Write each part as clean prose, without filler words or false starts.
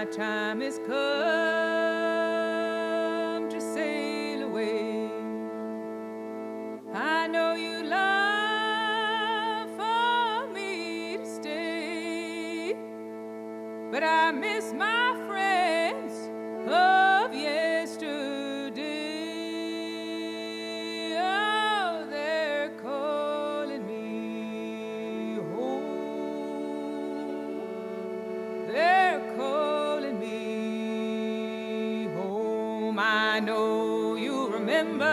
My time has come to sail away. I know you love for me to stay, but I miss my friends of yesterday. Oh, they're calling me home. They're calling me home. I know you remember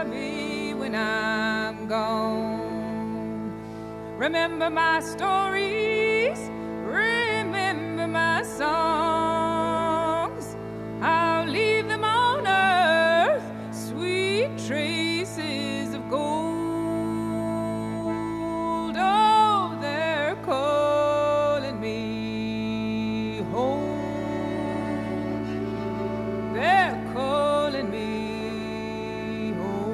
me when I'm gone. Remember my stories, remember my songs. I'll leave them on earth, sweet traces of gold. Oh, they're calling me home. They're calling me home.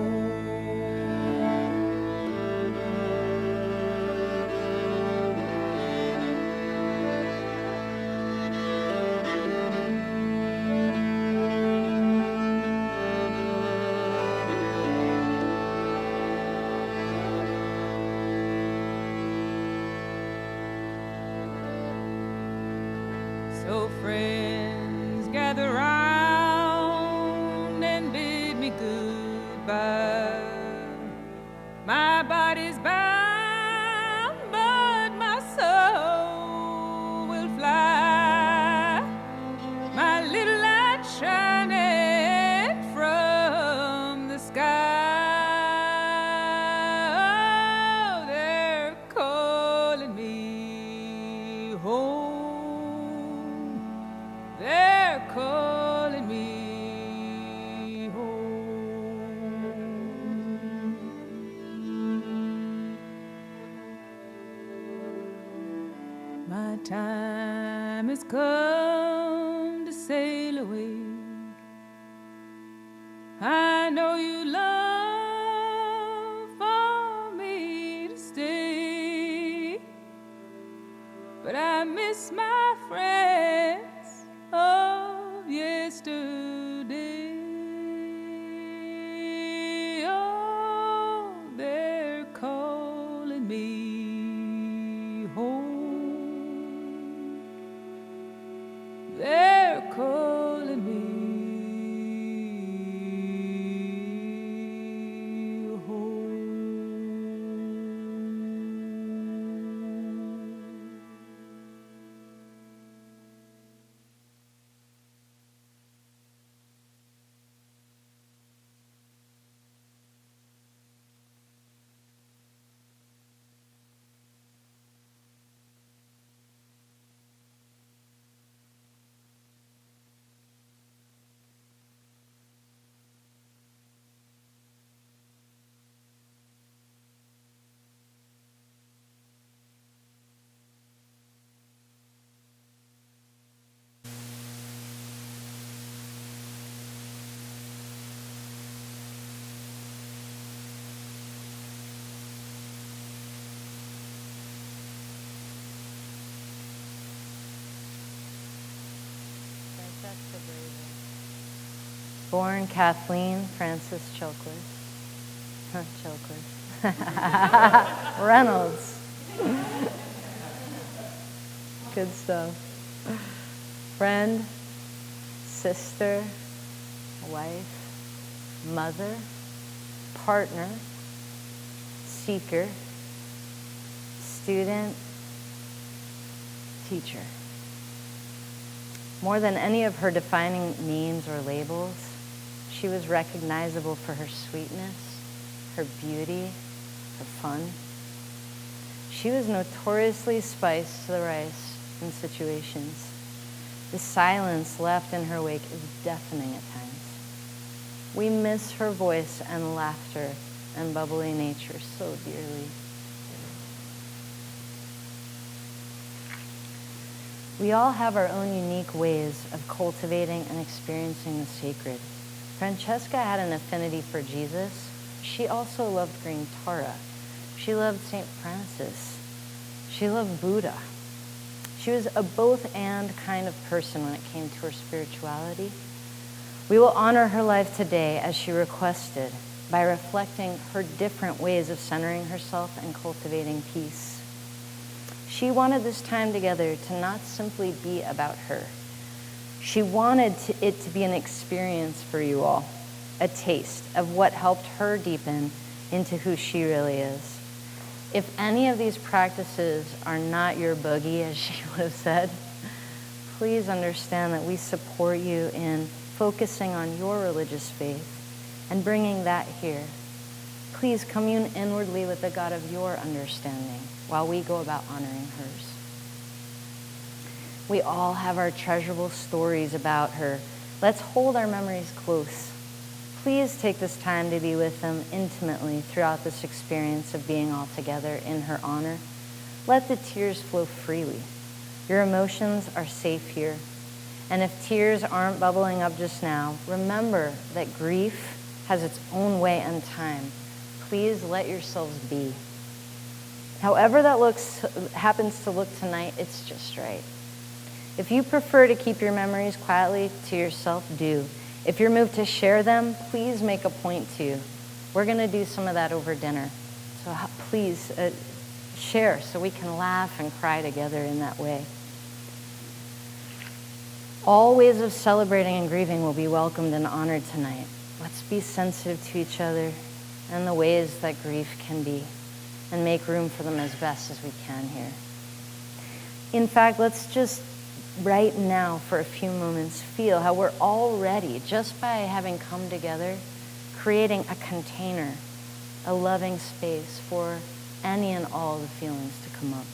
So friends, gather round and bid me goodbye. My body's bound, but my soul will fly. My little light shining from the sky. Oh, they're calling me home. They're calling me home. My time has come to sail away. I know you love for me to stay, but I miss my friends of yesterday. Oh, they're calling me home. They're calling me home. Francesca Braver. Born Kathleen Frances Chelquist. Chelquist. Reynolds. Good stuff. Friend, sister, wife, mother, partner, seeker, student, teacher. More than any of her defining names or labels, she was recognizable for her sweetness, her beauty, her fun. She was notoriously spiced to the rice in situations. The silence left in her wake is deafening at times. We miss her voice and laughter and bubbly nature so dearly. We all have our own unique ways of cultivating and experiencing the sacred. Francesca had an affinity for Jesus. She also loved green Tara. She loved St. Francis. She loved Buddha. She She was a both and kind of person when it came to her spirituality. We will honor her life today as she requested by reflecting her different ways of centering herself and cultivating peace. She wanted this time together to not simply be about her. She wanted it to be an experience for you all, a taste of what helped her deepen into who she really is. If any of these practices are not your boogie, as she would have said, please understand that we support you in focusing on your religious faith and bringing that here. Please commune inwardly with the God of your understanding while we go about honoring hers. We all have our treasurable stories about her. Let's hold our memories close. Please take this time to be with them intimately throughout this experience of being all together in her honor. Let the tears flow freely. Your emotions are safe here. And if tears aren't bubbling up just now, remember that grief has its own way and time. Please let yourselves be. However that happens to look tonight, it's just right. If you prefer to keep your memories quietly to yourself, do. If you're moved to share them, please make a point to. We're going to do some of that over dinner. So please share so we can laugh and cry together in that way. All ways of celebrating and grieving will be welcomed and honored tonight. Let's be sensitive to each other and the ways that grief can be, and make room for them as best as we can here. In fact, let's just right now for a few moments feel how we're already, just by having come together, creating a container, a loving space for any and all the feelings to come up.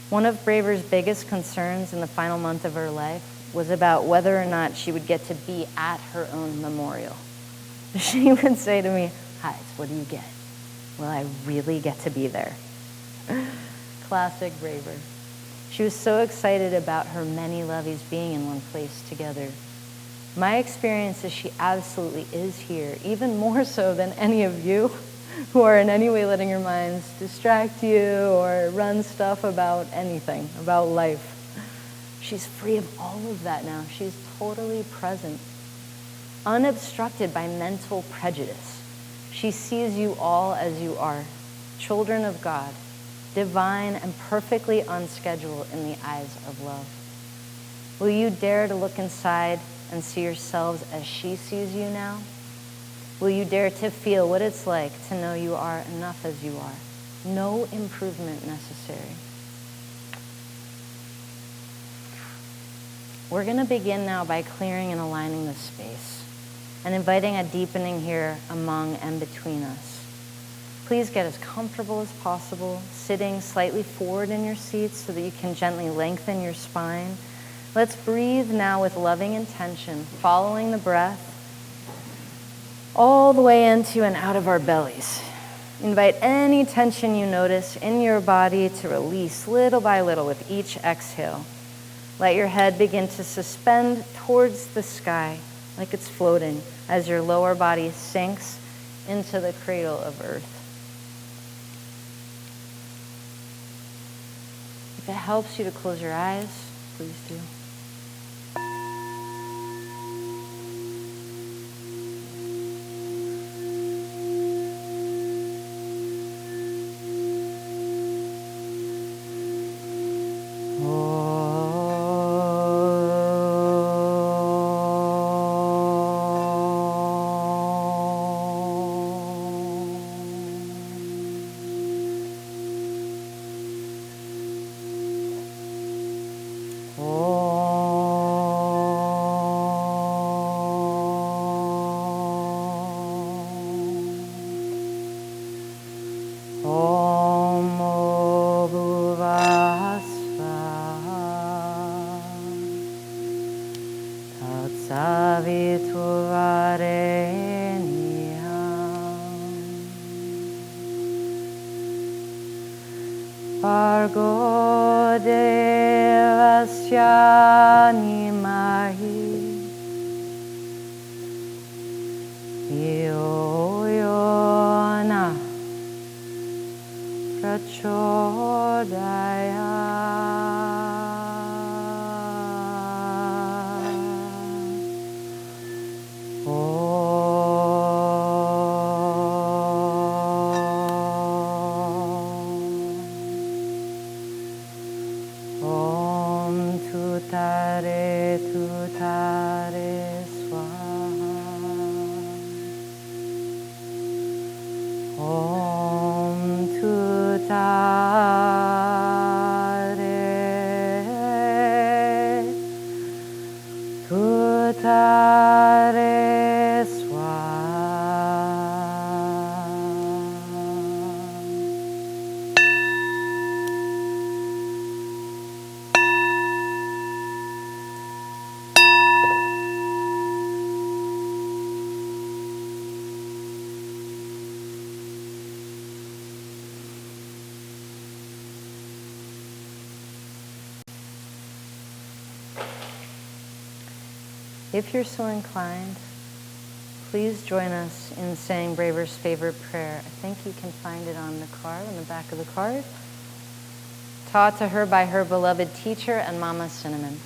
One of Braver's biggest concerns in the final month of her life was about whether or not she would get to be at her own memorial. She would say to me, "Hi, what do you get? Will I really get to be there?" Classic Braver. She was so excited about her many lovies being in one place together. My experience is she absolutely is here, even more so than any of you who are in any way letting your minds distract you or run stuff about anything, about life. She's free of all of that now. She's totally present, unobstructed by mental prejudice. She sees you all as you are, children of God, divine and perfectly on schedule in the eyes of love. Will you dare to look inside and see yourselves as she sees you now? Will you dare to feel what it's like to know you are enough as you are? No improvement necessary. We're going to begin now by clearing and aligning the space and inviting a deepening here among and between us. Please get as comfortable as possible, sitting slightly forward in your seats so that you can gently lengthen your spine. Let's breathe now with loving intention, following the breath all the way into and out of our bellies. Invite any tension you notice in your body to release little by little with each exhale. Let your head begin to suspend towards the sky like it's floating as your lower body sinks into the cradle of earth. If it helps you to close your eyes, please do. Bargo devasya nimahi yoyona prachodaya Om tutare, tutare swa. If you're so inclined, please join us in saying Braver's favorite prayer. I think you can find it on the card, on the back of the card. Taught to her by her beloved teacher and Mama Cinnamon.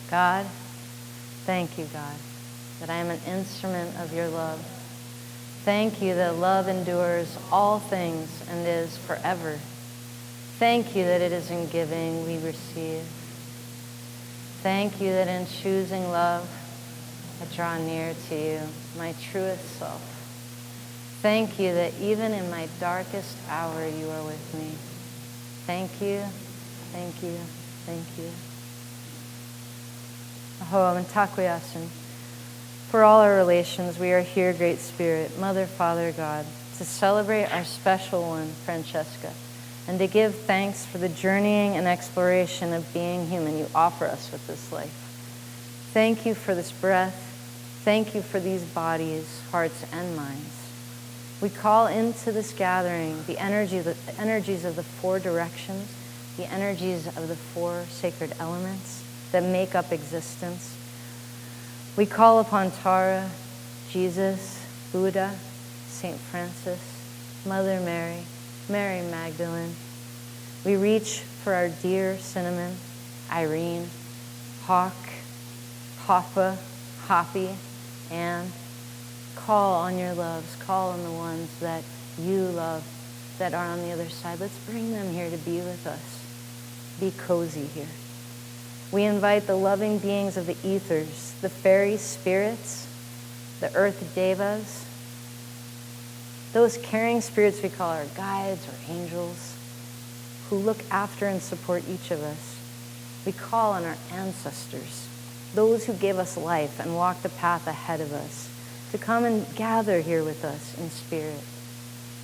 God, thank you, God, that I am an instrument of your love. Thank you that love endures all things and is forever. Thank you that it is in giving we receive. Thank you that in choosing love, I draw near to you, my truest self. Thank you that even in my darkest hour, you are with me. Thank you, thank you, thank you. Aho, and Takuyasin. For all our relations, we are here, Great Spirit, Mother, Father, God, to celebrate our special one, Francesca, and to give thanks for the journeying and exploration of being human you offer us with this life. Thank you for this breath. Thank you for these bodies, hearts, and minds. We call into this gathering the energies of the four directions, the energies of the four sacred elements that make up existence. We call upon Tara, Jesus, Buddha, St. Francis, Mother Mary, Mary Magdalene. We reach for our dear Cinnamon, Irene, Hawk, Papa, Hoppy, and call on your loves. Call on the ones that you love that are on the other side. Let's bring them here to be with us. Be cozy here. We invite the loving beings of the ethers, the fairy spirits, the earth devas, those caring spirits we call our guides or angels, who look after and support each of us. We call on our ancestors, those who gave us life and walked the path ahead of us, to come and gather here with us in spirit,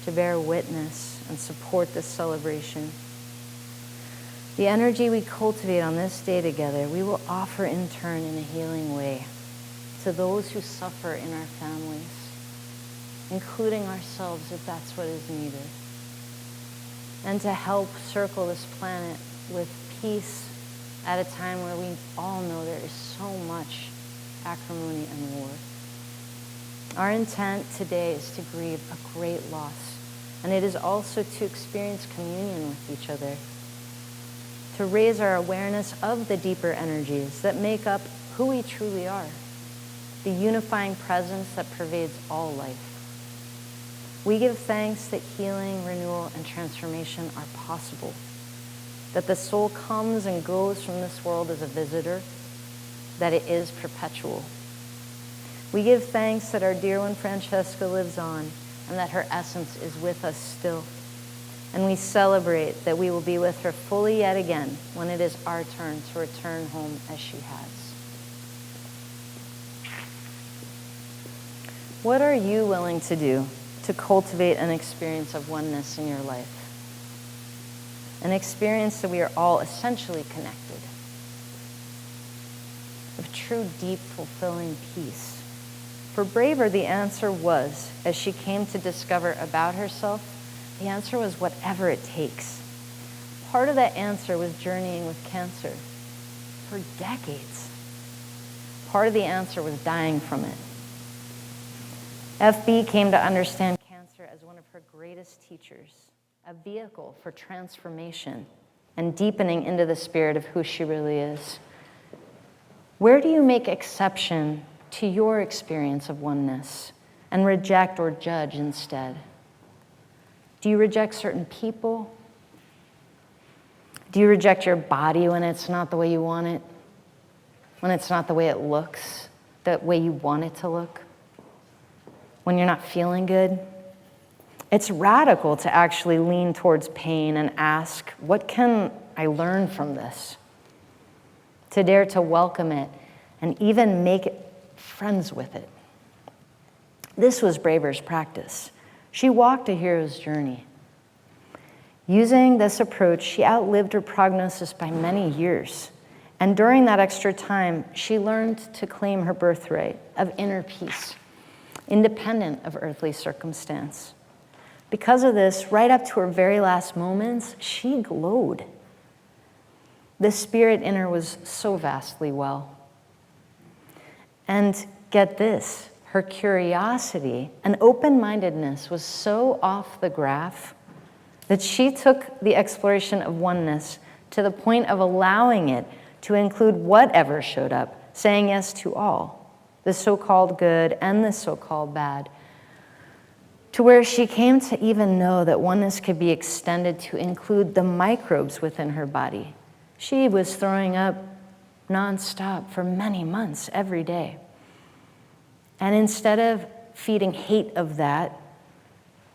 to bear witness and support this celebration. The energy we cultivate on this day together, we will offer in turn in a healing way to those who suffer in our families, including ourselves if that's what is needed, and to help circle this planet with peace at a time where we all know there is so much acrimony and war. Our intent today is to grieve a great loss, and it is also to experience communion with each other, to raise our awareness of the deeper energies that make up who we truly are, the unifying presence that pervades all life. We give thanks that healing, renewal, and transformation are possible, that the soul comes and goes from this world as a visitor, that it is perpetual. We give thanks that our dear one Francesca lives on and that her essence is with us still. And we celebrate that we will be with her fully yet again when it is our turn to return home as she has. What are you willing to do to cultivate an experience of oneness in your life? An experience that we are all essentially connected, of true, deep, fulfilling peace. For Braver, the answer was, as she came to discover about herself, the answer was whatever it takes. Part of that answer was journeying with cancer for decades. Part of the answer was dying from it. FB came to understand cancer as one of her greatest teachers, a vehicle for transformation and deepening into the spirit of who she really is. Where do you make exception to your experience of oneness and reject or judge instead? Do you reject certain people? Do you reject your body when it's not the way you want it? When it's not the way it looks? the way you want it to look when you're not feeling good. It's radical to actually lean towards pain and ask, what can I learn from this? To dare to welcome it and even make it friends with it. This was Braver's practice. She walked a hero's journey. Using this approach, she outlived her prognosis by many years. And during that extra time, she learned to claim her birthright of inner peace, independent of earthly circumstance. Because of this, right up to her very last moments, she glowed. The spirit in her was so vastly well. And get this, her curiosity and open-mindedness was so off the graph that she took the exploration of oneness to the point of allowing it to include whatever showed up, saying yes to all, the so-called good and the so-called bad, to where she came to even know that oneness could be extended to include the microbes within her body. She was throwing up nonstop for many months, every day. And instead of feeding hate of that,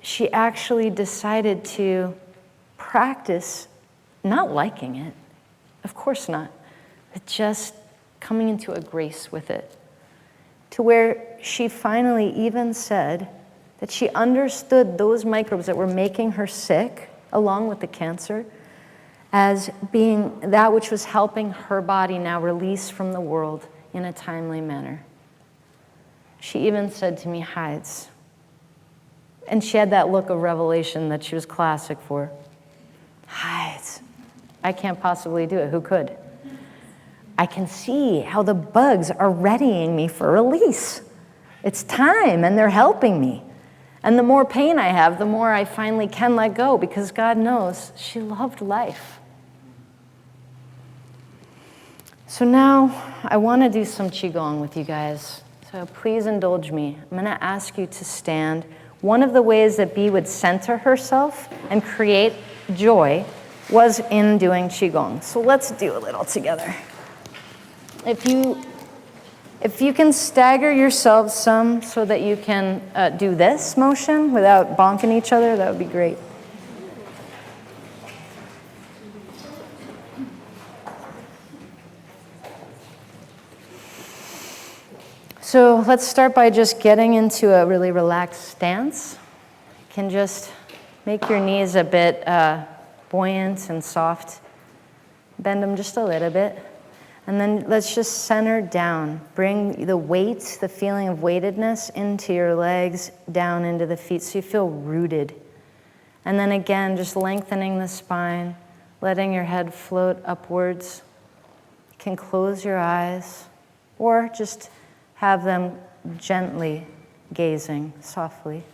she actually decided to practice not liking it, of course not, but just coming into a grace with it, to where she finally even said that she understood those microbes that were making her sick, along with the cancer, as being that which was helping her body now release from the world in a timely manner. She even said to me, "Hides." And she had that look of revelation that she was classic for. "Hides. I can't possibly do it. Who could? I can see how the bugs are readying me for release. It's time, and they're helping me. And the more pain I have, the more I finally can let go, because God knows she loved life." So now I want to do some Qigong with you guys. So please indulge me. I'm going to ask you to stand. One of the ways that Bee would center herself and create joy was in doing Qigong. So let's do a little together. If you can stagger yourselves some so that you can do this motion without bonking each other, that would be great. So let's start by just getting into a really relaxed stance. You can just make your knees a bit buoyant and soft. Bend them just a little bit. And then let's just center down. Bring the weight, the feeling of weightedness into your legs, down into the feet so you feel rooted. And then again, just lengthening the spine, letting your head float upwards. You can close your eyes or just have them gently gazing softly.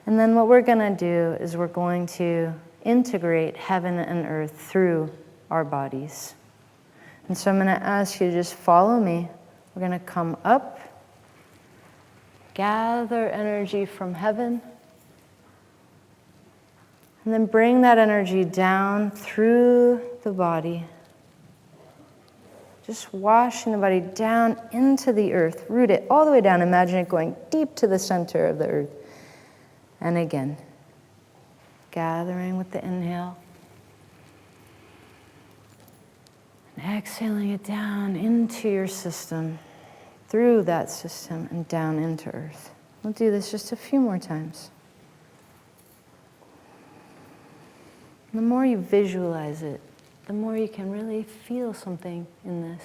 And then what we're going to do is we're going to integrate heaven and earth through our bodies. And so I'm going to ask you to just follow me. We're going to come up, gather energy from heaven, and then bring that energy down through the body. Just washing the body down into the earth. Root it all the way down. Imagine it going deep to the center of the earth. And again, gathering with the inhale. And exhaling it down into your system, through that system, and down into earth. We'll do this just a few more times. The more you visualize it, the more you can really feel something in this.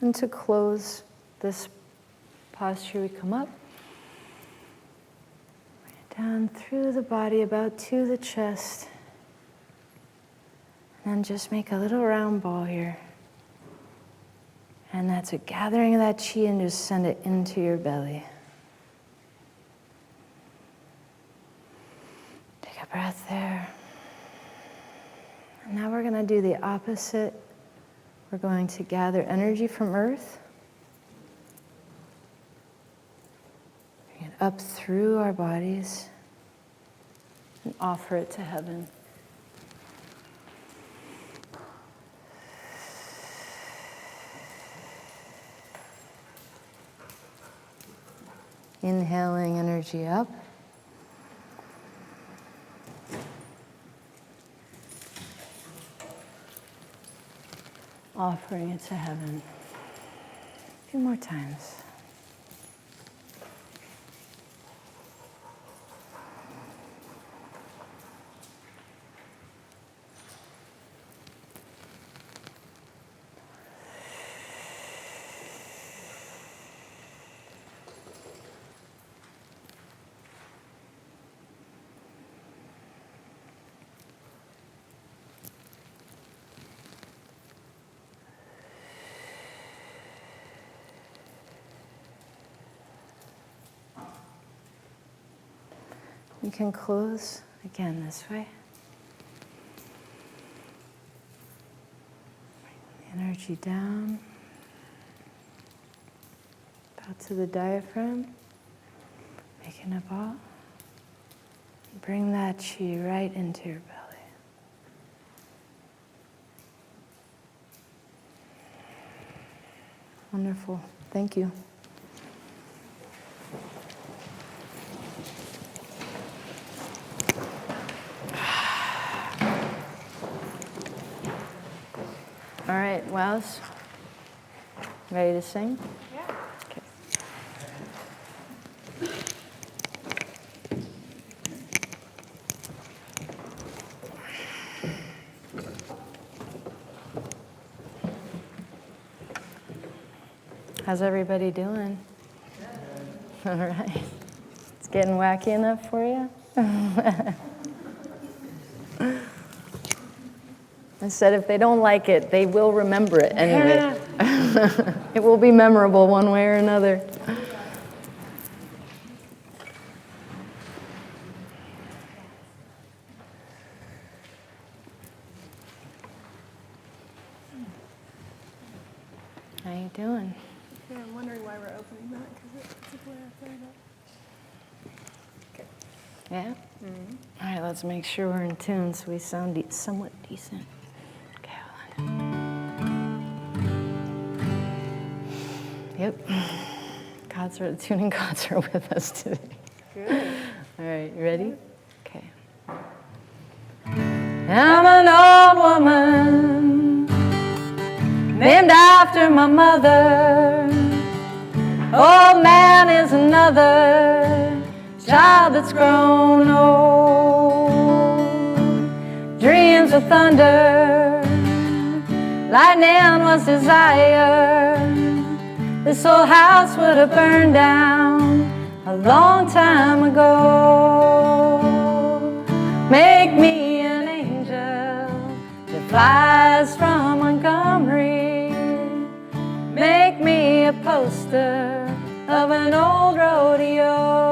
And to close this posture, we come up. Down through the body, about to the chest. And then just make a little round ball here. And that's a gathering of that chi, and just send it into your belly. Take a breath there. And now we're going to do the opposite. We're going to gather energy from earth, bring it up through our bodies, and offer it to heaven. Inhaling energy up. Offering it to heaven. A few more times. You can close again this way. Bring the energy down, out to the diaphragm, making a ball. Bring that chi right into your belly. Wonderful. Thank you. All right, Wows, ready to sing? Yeah. Okay. How's everybody doing? All right. It's getting wacky enough for you? I said if they don't like it, they will remember it anyway. It will be memorable one way or another. How you doing? Yeah, I'm wondering why we're opening that, because it's a blur outside. Yeah? Mm-hmm. All right, let's make sure we're in tune so we sound somewhat decent. Okay, hold on. Yep. Tuning gods are with us today. Good. All right, you ready? Okay. I'm an old woman named after my mother. Old man is another child that's grown old. Dreams of thunder, lightning was desire. This old house would have burned down a long time ago. Make me an angel that flies from Montgomery. Make me a poster of an old rodeo.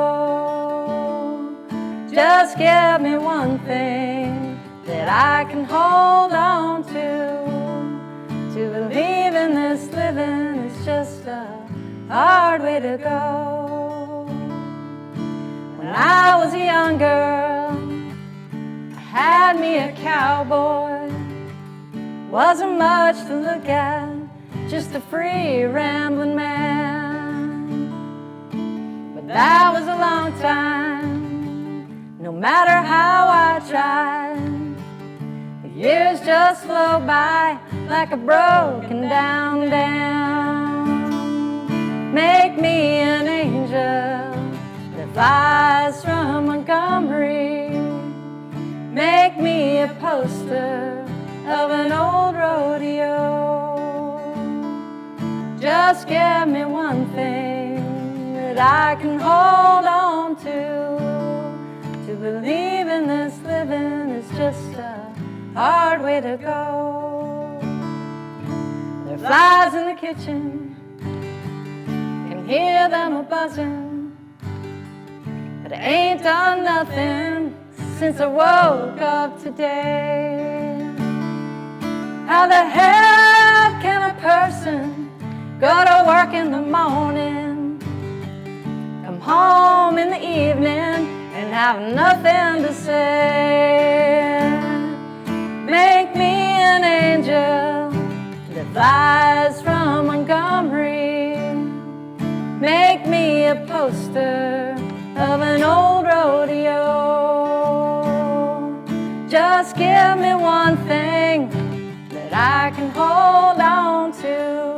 Just give me one thing that I can hold on to believe in this living is just a hard way to go. When I was a young girl, I had me a cowboy. Wasn't much to look at, just a free rambling man. But that was a long time, no matter how I tried. The years just flow by like a broken down dam. Make me an angel that flies from Montgomery. Make me a poster of an old rodeo. Just give me one thing that I can hold on to believe in this living is just a hard way to go. There are flies in the kitchen, can hear them a buzzing, but I ain't done nothing since I woke up today. How the hell can a person go to work in the morning, come home in the evening, and have nothing to say? Make me an angel that flies from Montgomery. Make me a poster of an old rodeo. Just give me one thing that I can hold on to.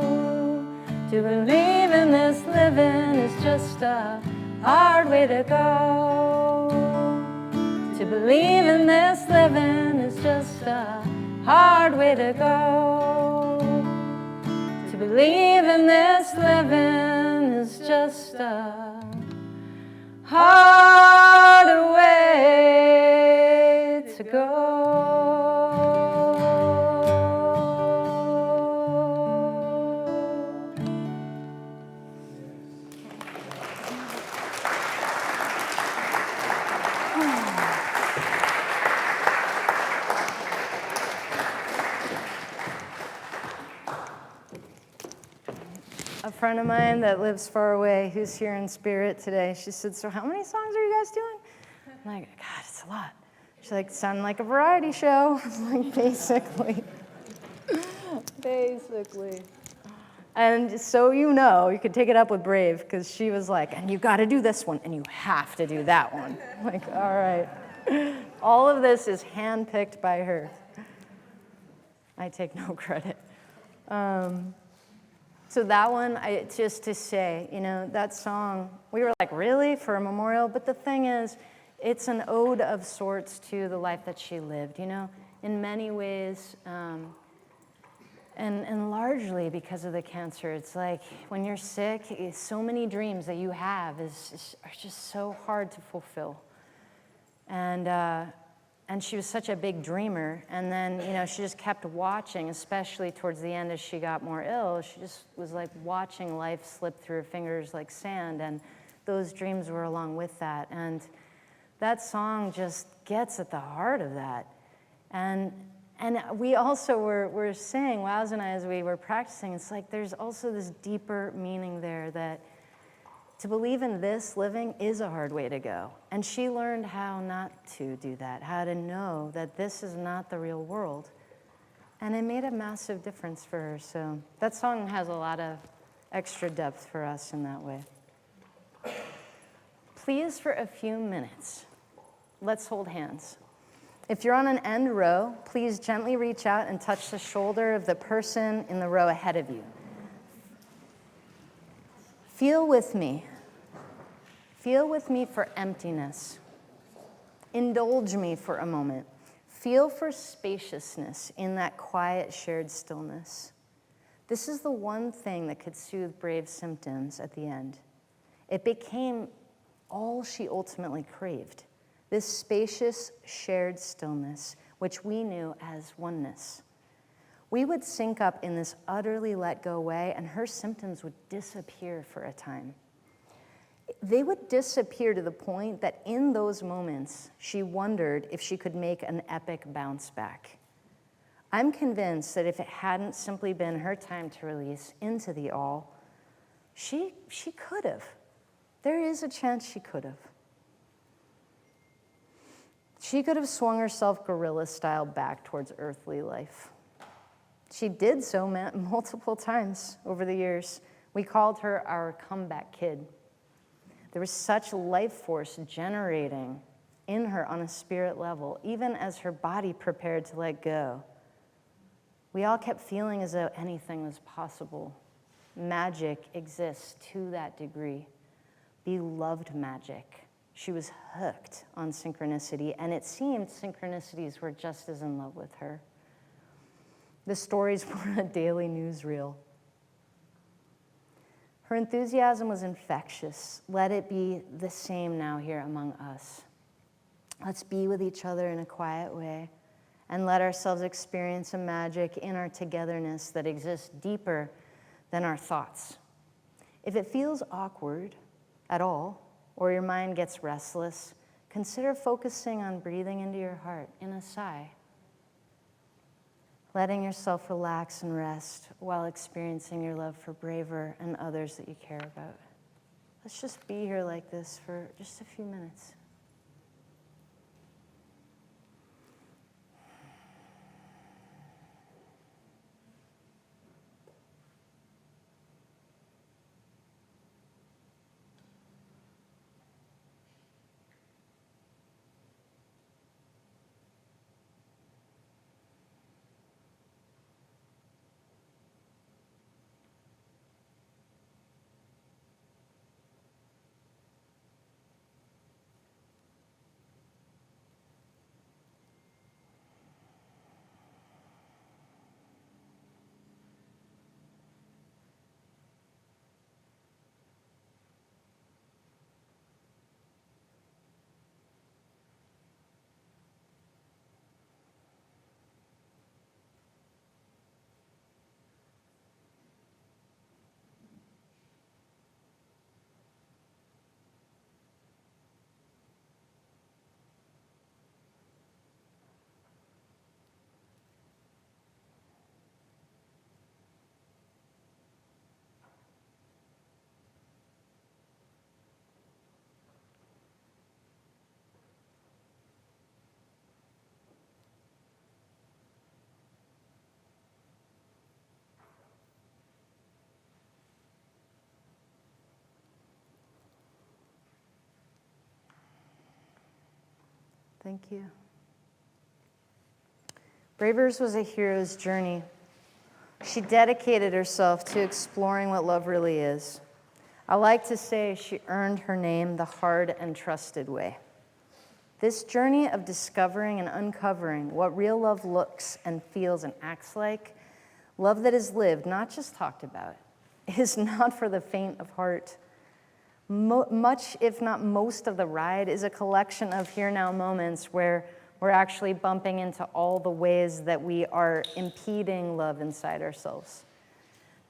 To believe in this living is just a hard way to go. To believe in this living is just a hard way to go. To believe in this living is just a hard way to go. A friend of mine that lives far away, who's here in spirit today, she said, so how many songs are you guys doing? I'm like, God, it's a lot. She's like, sounding like a variety show. I'm like, basically. Basically. And so you know, you could take it up with Brave, because she was like, and you got to do this one, and you have to do that one. I'm like, all right. All of this is handpicked by her. I take no credit. So that one, just to say, you know, that song, we were like, really, for a memorial? But the thing is, it's an ode of sorts to the life that she lived, you know, in many ways, and largely because of the cancer. It's like, when you're sick, so many dreams that you have are just so hard to fulfill. And she was such a big dreamer, and then, you know, she just kept watching, especially towards the end as she got more ill. She just was like watching life slip through her fingers like sand, and those dreams were along with that. And that song just gets at the heart of that. And we also were saying, Wows and I, as we were practicing, it's like there's also this deeper meaning there that to believe in this living is a hard way to go. And she learned how not to do that, how to know that this is not the real world. And it made a massive difference for her. So that song has a lot of extra depth for us in that way. Please, for a few minutes, let's hold hands. If you're on an end row, please gently reach out and touch the shoulder of the person in the row ahead of you. Feel with me. Feel with me for emptiness. Indulge me for a moment. Feel for spaciousness in that quiet, shared stillness. This is the one thing that could soothe Brave's symptoms at the end. It became all she ultimately craved, this spacious, shared stillness, which we knew as oneness. We would sync up in this utterly let-go way, and her symptoms would disappear for a time. They would disappear to the point that in those moments, she wondered if she could make an epic bounce back. I'm convinced that if it hadn't simply been her time to release into the all, she could have. There is a chance she could have. She could have swung herself gorilla-style back towards earthly life. She did so multiple times over the years. We called her our comeback kid. There was such life force generating in her on a spirit level, even as her body prepared to let go. We all kept feeling as though anything was possible. Magic exists to that degree. Beloved magic. She was hooked on synchronicity, and it seemed synchronicities were just as in love with her. The stories were a daily newsreel. Her enthusiasm was infectious. Let it be the same now here among us. Let's be with each other in a quiet way and let ourselves experience a magic in our togetherness that exists deeper than our thoughts. If it feels awkward at all, or your mind gets restless, consider focusing on breathing into your heart in a sigh. letting yourself relax and rest while experiencing your love for Braver and others that you care about. Let's just be here like this for just a few minutes. Thank you. Braver's was a hero's journey. She dedicated herself to exploring what love really is. I like to say she earned her name the hard and trusted way. This journey of discovering and uncovering what real love looks and feels and acts like, love that is lived, not just talked about, is not for the faint of heart. Much, if not most, of the ride is a collection of here-now moments where we're actually bumping into all the ways that we are impeding love inside ourselves.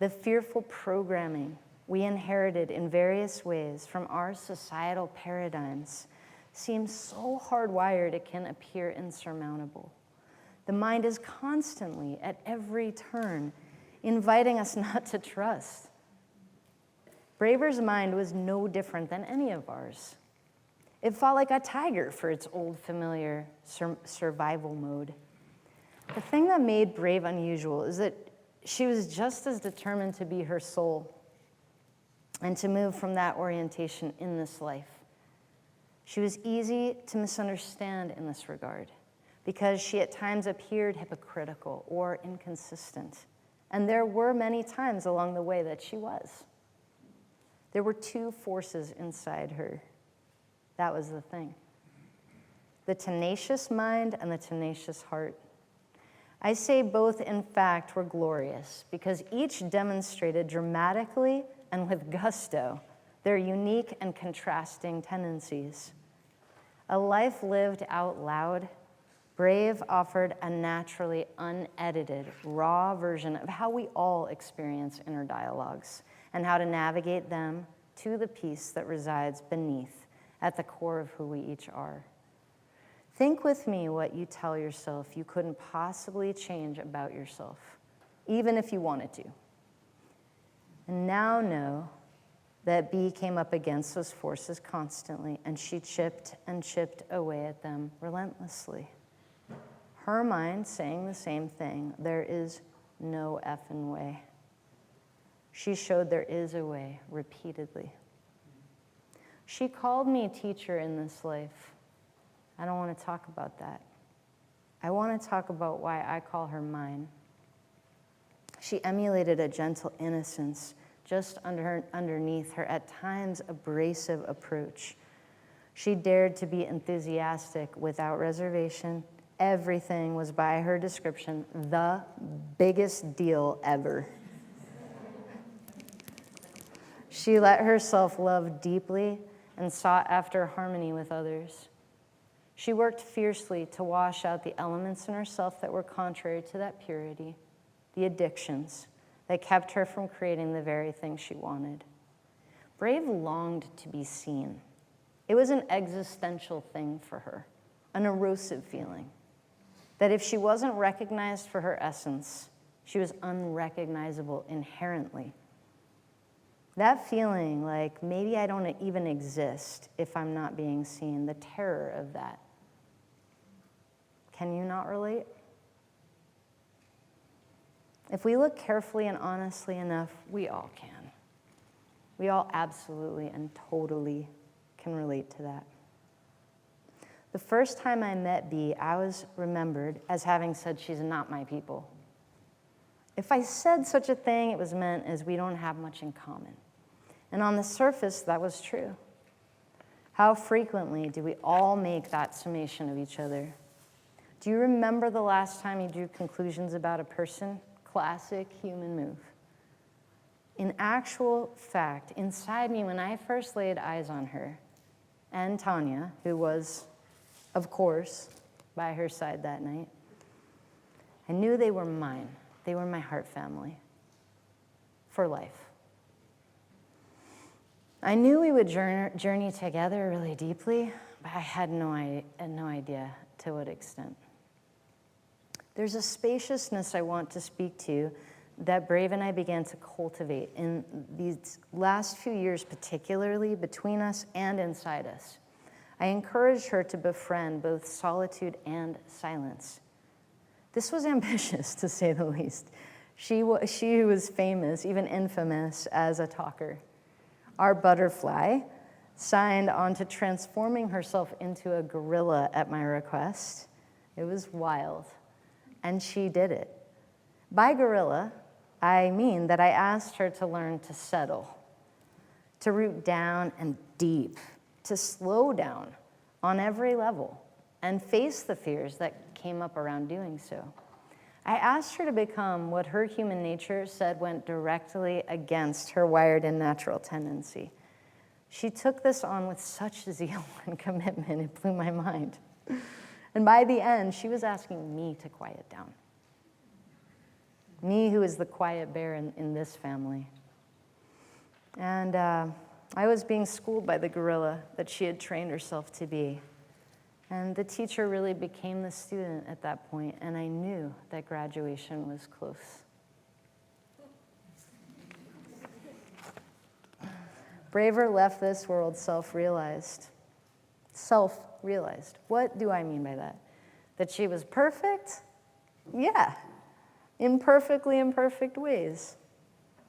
The fearful programming we inherited in various ways from our societal paradigms seems so hardwired it can appear insurmountable. The mind is constantly, at every turn, inviting us not to trust. Braver's mind was no different than any of ours. It fought like a tiger for its old familiar survival mode. The thing that made Brave unusual is that she was just as determined to be her soul and to move from that orientation in this life. She was easy to misunderstand in this regard because she at times appeared hypocritical or inconsistent. And there were many times along the way that she was. There were two forces inside her. That was the thing. The tenacious mind and the tenacious heart. I say both, in fact, were glorious because each demonstrated dramatically and with gusto their unique and contrasting tendencies. A life lived out loud, Brave offered a naturally unedited, raw version of how we all experience inner dialogues and how to navigate them to the peace that resides beneath, at the core of who we each are. Think with me what you tell yourself you couldn't possibly change about yourself, even if you wanted to. And now know that B came up against those forces constantly, and she chipped and chipped away at them relentlessly. Her mind saying the same thing, there is no effing way. She showed there is a way repeatedly. She called me teacher in this life. I don't want to talk about that. I want to talk about why I call her mine. She emulated a gentle innocence just underneath her at times abrasive approach. She dared to be enthusiastic without reservation. Everything was, by her description, the biggest deal ever. She let herself love deeply and sought after harmony with others. She worked fiercely to wash out the elements in herself that were contrary to that purity, the addictions that kept her from creating the very thing she wanted. Brave longed to be seen. It was an existential thing for her, an erosive feeling that if she wasn't recognized for her essence, she was unrecognizable inherently. That feeling like maybe I don't even exist if I'm not being seen, the terror of that. Can you not relate? If we look carefully and honestly enough, we all can. We all absolutely and totally can relate to that. The first time I met Bea, I was remembered as having said she's not my people. If I said such a thing, it was meant as we don't have much in common. And on the surface, that was true. How frequently do we all make that summation of each other? Do you remember the last time you drew conclusions about a person? Classic human move. In actual fact, inside me, when I first laid eyes on her, and Tanya, who was, of course, by her side that night, I knew they were mine. They were my heart family for life. I knew we would journey together really deeply, but I had no idea to what extent. There's a spaciousness I want to speak to that Brave and I began to cultivate in these last few years, particularly between us and inside us. I encouraged her to befriend both solitude and silence. This was ambitious, to say the least. She was famous, even infamous, as a talker. Our butterfly signed on to transforming herself into a gorilla at my request. It was wild, and she did it. By gorilla, I mean that I asked her to learn to settle, to root down and deep, to slow down on every level, and face the fears that came up around doing so. I asked her to become what her human nature said went directly against her wired and natural tendency. She took this on with such zeal and commitment, it blew my mind. And by the end, she was asking me to quiet down. Me, who is the quiet bear in this family. And I was being schooled by the gorilla that she had trained herself to be. And the teacher really became the student at that point, and I knew that graduation was close. Braver left this world self-realized. Self-realized. What do I mean by that? That she was perfect? Yeah. In perfectly imperfect ways.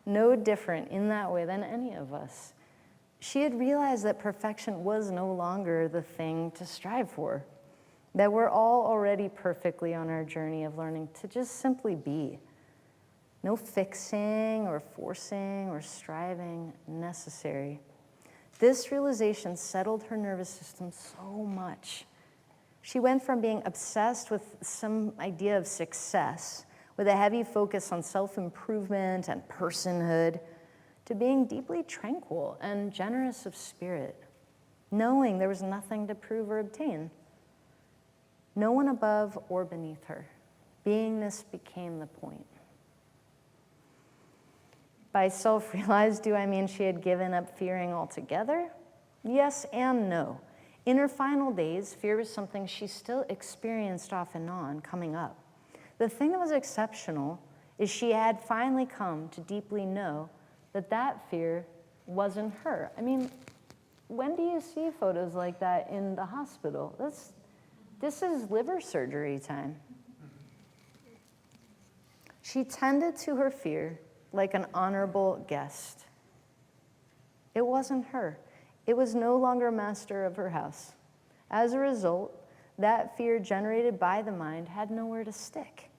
No different in that way than any of us. She had realized that perfection was no longer the thing to strive for, that we're all already perfectly on our journey of learning to just simply be. No fixing or forcing or striving necessary. This realization settled her nervous system so much. She went from being obsessed with some idea of success, with a heavy focus on self-improvement and personhood, to being deeply tranquil and generous of spirit, knowing there was nothing to prove or obtain. No one above or beneath her. Beingness became the point. By self-realized, do I mean she had given up fearing altogether? Yes and no. In her final days, fear was something she still experienced off and on coming up. The thing that was exceptional is she had finally come to deeply know that fear wasn't her. I mean, when do you see photos like that in the hospital? This is liver surgery time. She tended to her fear like an honorable guest. It wasn't her. It was no longer master of her house. As a result, that fear generated by the mind had nowhere to stick.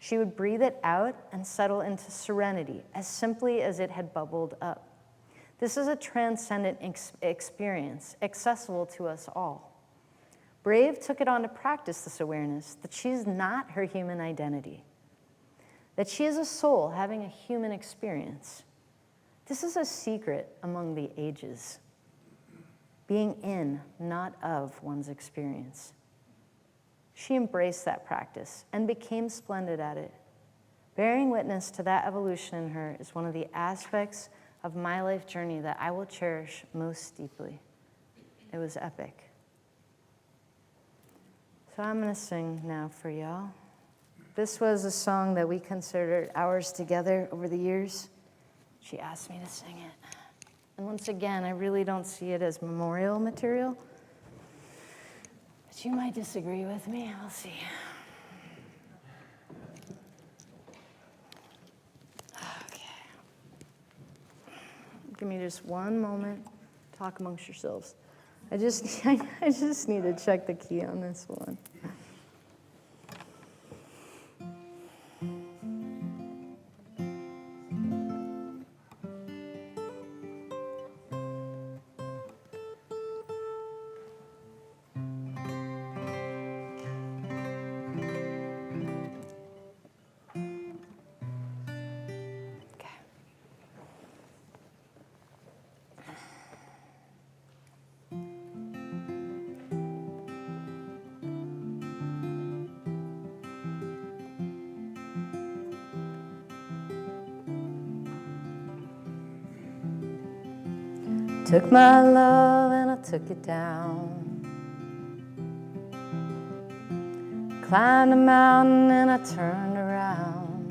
She would breathe it out and settle into serenity as simply as it had bubbled up. This is a transcendent experience, accessible to us all. Brave took it on to practice this awareness that she is not her human identity, that she is a soul having a human experience. This is a secret among the ages, being in, not of, one's experience. She embraced that practice and became splendid at it. Bearing witness to that evolution in her is one of the aspects of my life journey that I will cherish most deeply. It was epic. So I'm going to sing now for y'all. This was a song that we considered ours together over the years. She asked me to sing it. And once again, I really don't see it as memorial material. But you might disagree with me. We'll see. Okay. Give me just one moment. Talk amongst yourselves. I just need to check the key on this one. Took my love and I took it down. Climbed a mountain and I turned around.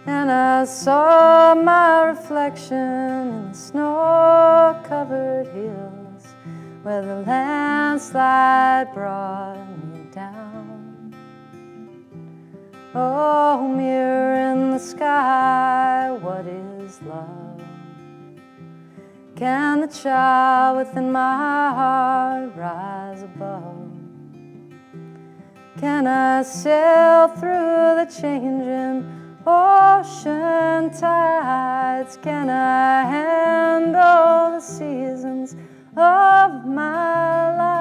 And I saw my reflection in the snow-covered hills where the landslide brought me down. Oh, mirror in the sky, what is love? Can the child within my heart rise above? Can I sail through the changing ocean tides? Can I handle the seasons of my life?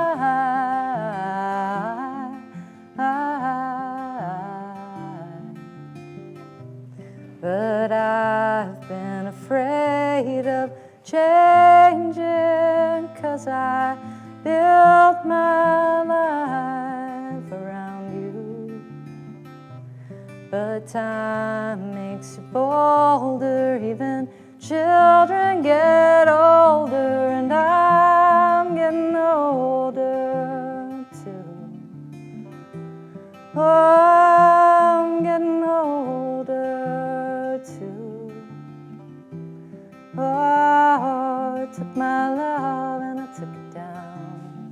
But I've been afraid of changing, 'cause I built my life around you. But time makes you bolder, even children get older, and I'm getting older too. Oh, I'm getting older too. Oh, I took my love and I took it down.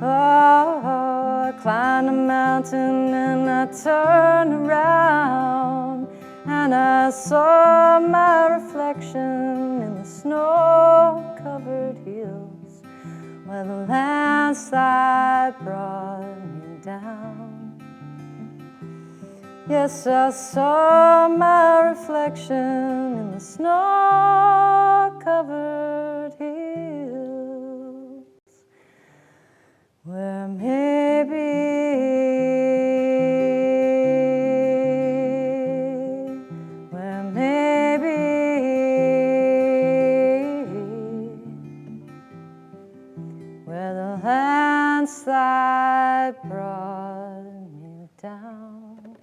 Oh, I climbed a mountain and I turned around, and I saw my reflection in the snow-covered hills where the landslide brought me down. Yes, I saw my reflection in the snow-covered hills, where where the landslide brought me down.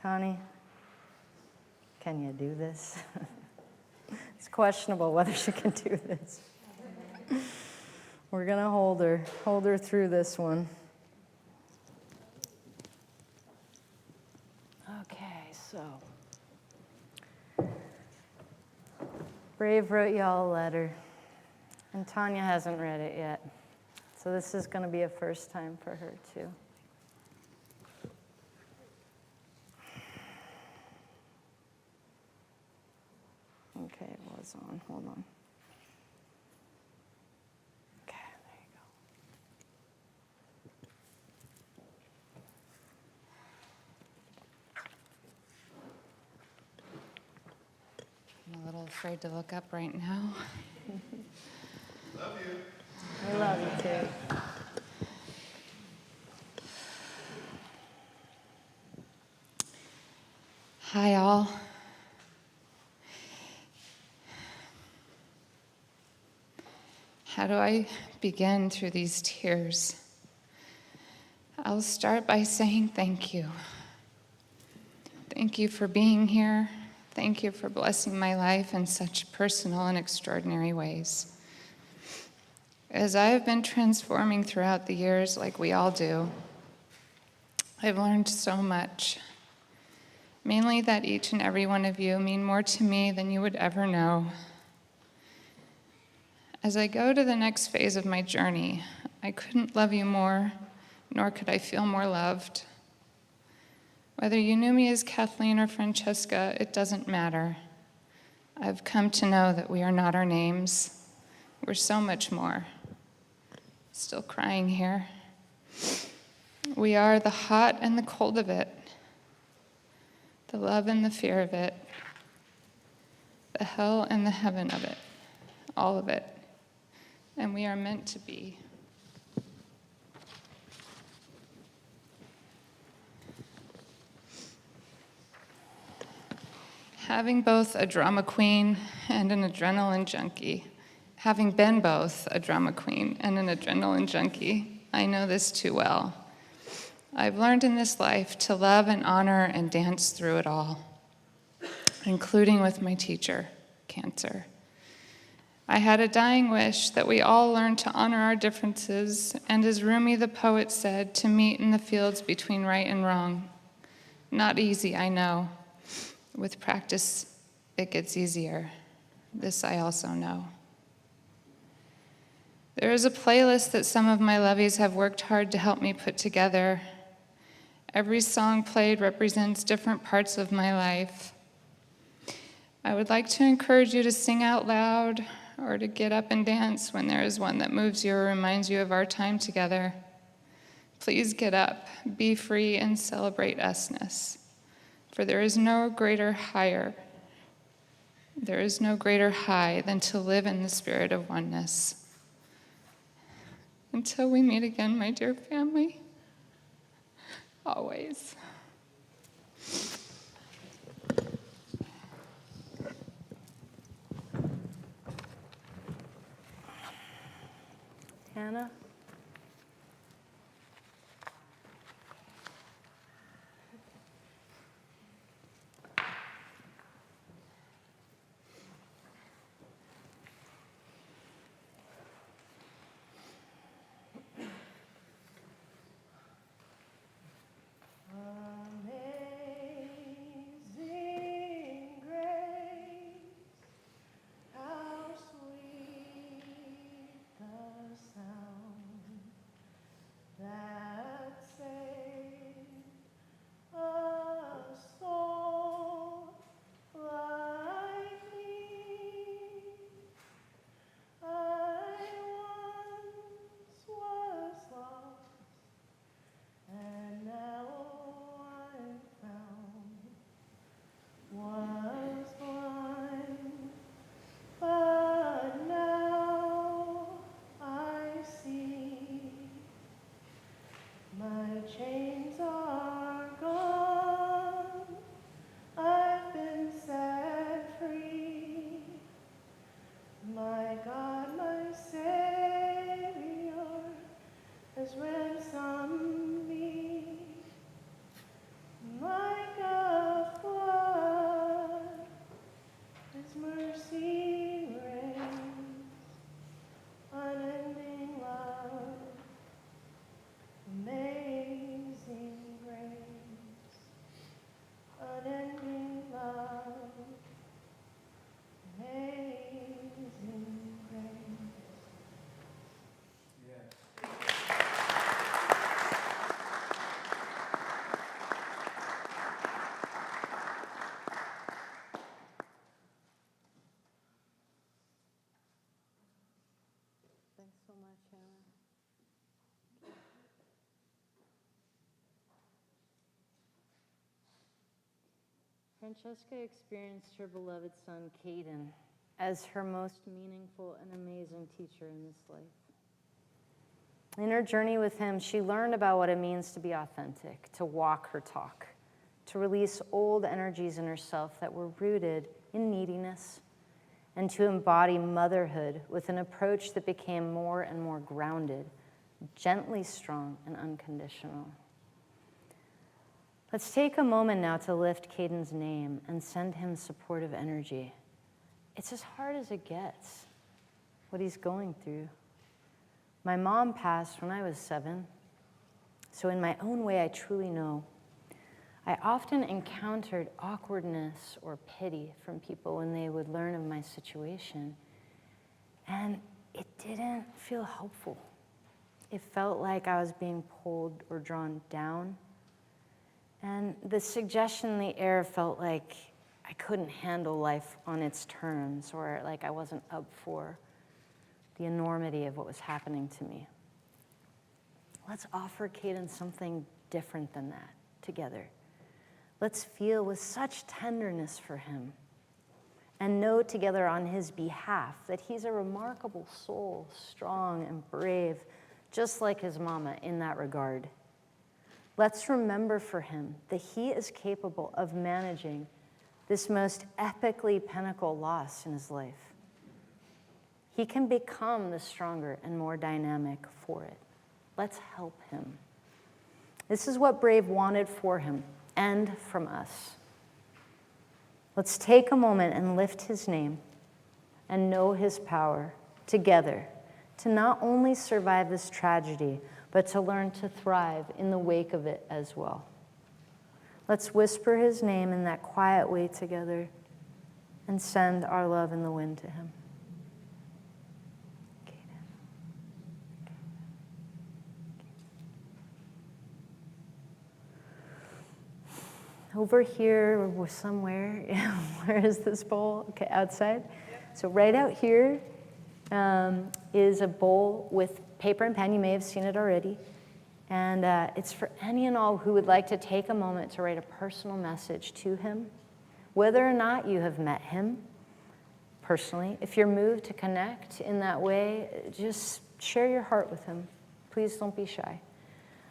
Tani, can you do this? It's questionable whether she can do this. We're going to hold her through this one. Okay, so Brave wrote y'all a letter, and Tanya hasn't read it yet. So this is going to be a first time for her, too. Okay, it was on. Hold on. Okay, there you I'm a little afraid to look up right now. Love you. go. I love you, too. Hi, all. How do I begin through these tears? I'll start by saying thank you. Thank you for being here. Thank you for blessing my life in such personal and extraordinary ways. As I have been transforming throughout the years, like we all do, I've learned so much. Mainly that each and every one of you mean more to me than you would ever know. As I go to the next phase of my journey, I couldn't love you more, nor could I feel more loved. Whether you knew me as Kathleen or Francesca, it doesn't matter. I've come to know that we are not our names. We're so much more. Still crying here. We are the hot and the cold of it, the love and the fear of it, the hell and the heaven of it, all of it. And we are meant to be. Having both a drama queen and an adrenaline junkie, having been both a drama queen and an adrenaline junkie, I know this too well. I've learned in this life to love and honor and dance through it all, including with my teacher, cancer. I had a dying wish that we all learn to honor our differences, and as Rumi the poet said, to meet in the fields between right and wrong. Not easy, I know. With practice, it gets easier. This I also know. There is a playlist that some of my lovies have worked hard to help me put together. Every song played represents different parts of my life. I would like to encourage you to sing out loud or to get up and dance when there is one that moves you or reminds you of our time together. Please get up, be free, and celebrate usness. For there is no greater high than to live in the spirit of oneness. Until we meet again, my dear family, always. Hannah? Thanks so much, Hannah. Francesca experienced her beloved son, Caden, as her most meaningful and amazing teacher in this life. In her journey with him, she learned about what it means to be authentic, to walk her talk, to release old energies in herself that were rooted in neediness, and to embody motherhood with an approach that became more and more grounded, gently strong and unconditional. Let's take a moment now to lift Caden's name and send him supportive energy. It's as hard as it gets, what he's going through. My mom passed when I was 7, so in my own way, I truly know. I often encountered awkwardness or pity from people when they would learn of my situation, and it didn't feel helpful. It felt like I was being pulled or drawn down, and the suggestion in the air felt like I couldn't handle life on its terms, or like I wasn't up for the enormity of what was happening to me. Let's offer Caden something different than that together. Let's feel with such tenderness for him and know together on his behalf that he's a remarkable soul, strong and brave, just like his mama in that regard. Let's remember for him that he is capable of managing this most epically pinnacle loss in his life. He can become the stronger and more dynamic for it. Let's help him. This is what Brave wanted for him and from us. Let's take a moment and lift his name and know his power together to not only survive this tragedy, but to learn to thrive in the wake of it as well. Let's whisper his name in that quiet way together and send our love in the wind to him. Over here or somewhere, where is this bowl? Okay, outside. So right out here is a bowl with paper and pen. You may have seen it already. And it's for any and all who would like to take a moment to write a personal message to him, whether or not you have met him personally. If you're moved to connect in that way, just share your heart with him. Please don't be shy.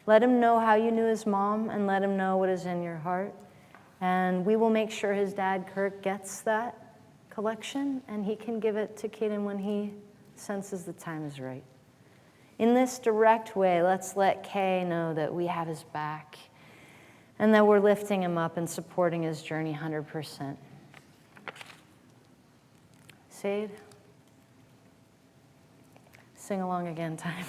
Let him know how you knew his mom and let him know what is in your heart. And we will make sure his dad, Kirk, gets that collection and he can give it to Caden when he senses the time is right. In this direct way, let's let Kay know that we have his back and that we're lifting him up and supporting his journey 100%. Sade, sing along again time.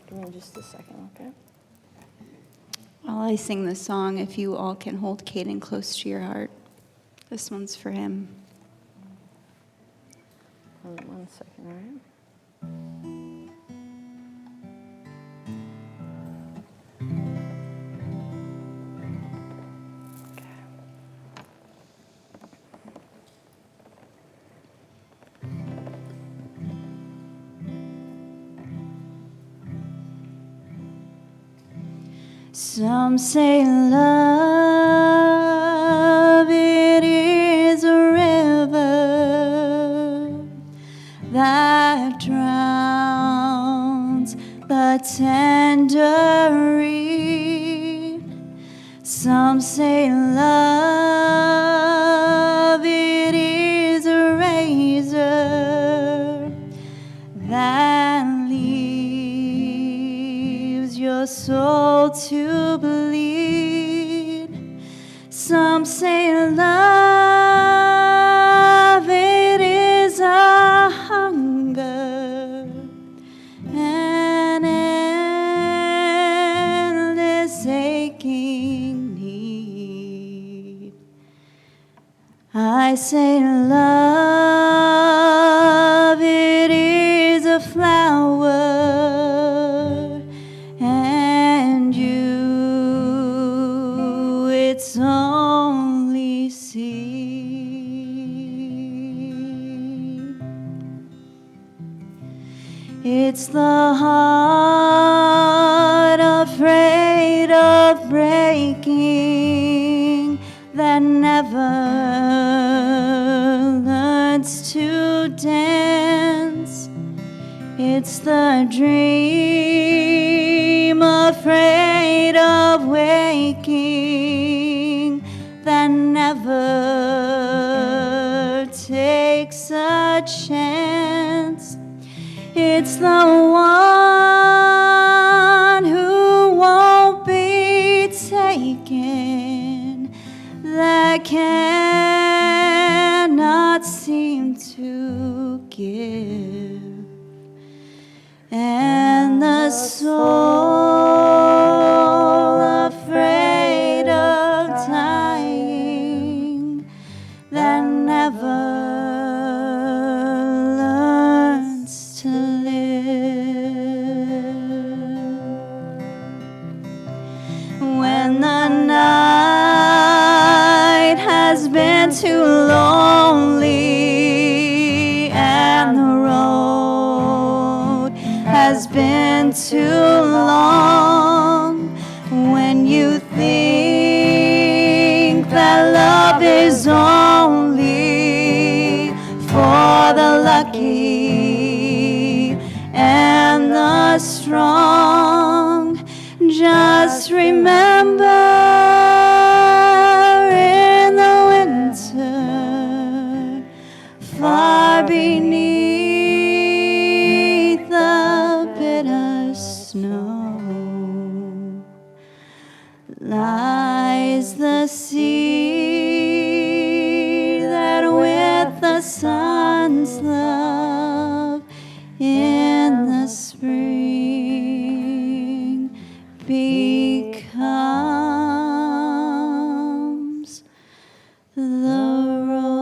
Give me just a second, okay? While I sing this song, if you all can hold Caden close to your heart. This one's for him. 1 second, all right? Some say love, it is a river that drowns the tender reed. Some say love, it is a razor that leaves your soul to bleed. Some say love, it is a hunger, an endless aching need. I say love, it is a flower, and you, its only seed. It's the heart afraid of breaking, It's the dream afraid of waking that never takes a chance. It's the one who won't be taken, that cannot seem to give. And the soul afraid of dying that never learns to live. When the night has been too lonely and the road has been too long, when you think that love is only for the lucky and the strong, just remember in the winter, far beneath the bitter snow, lies the seed that with the sun's love in the spring becomes the rose.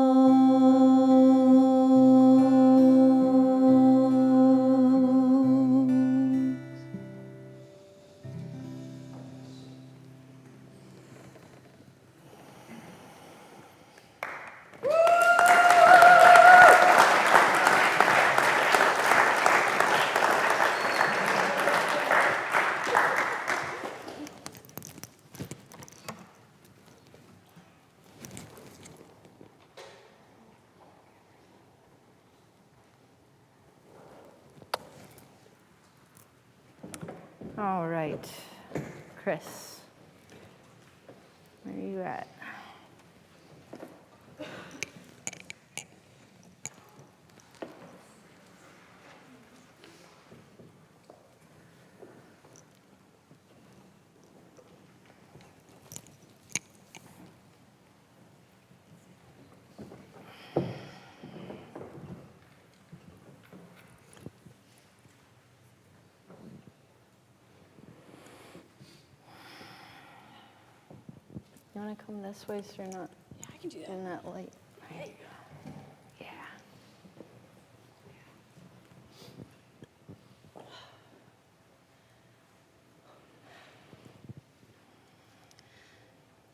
All right, Chris, where are you at? You want to come this way so you're not in that light? There you go. Yeah.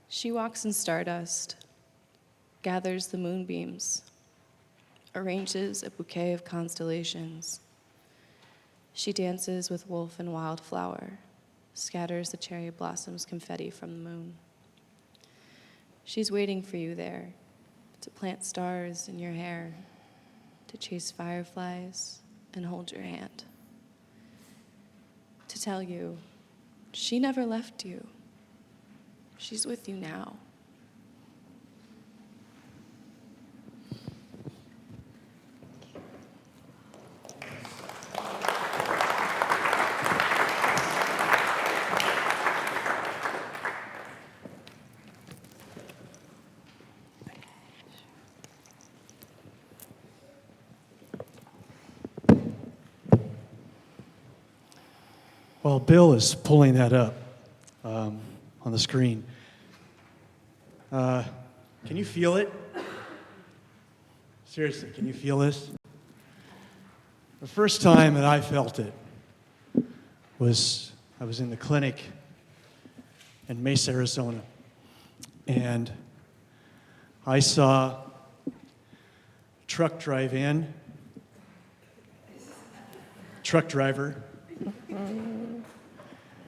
She walks in stardust, gathers the moonbeams, arranges a bouquet of constellations. She dances with wolf and wildflower, scatters the cherry blossoms confetti from the moon. She's waiting for you there, to plant stars in your hair, to chase fireflies and hold your hand, to tell you she never left you. She's with you now. While Bill is pulling that up on the screen, can you feel it? Seriously, can you feel this? The first time that I felt it was I was in the clinic in Mesa, Arizona, and I saw a truck drive in, truck driver,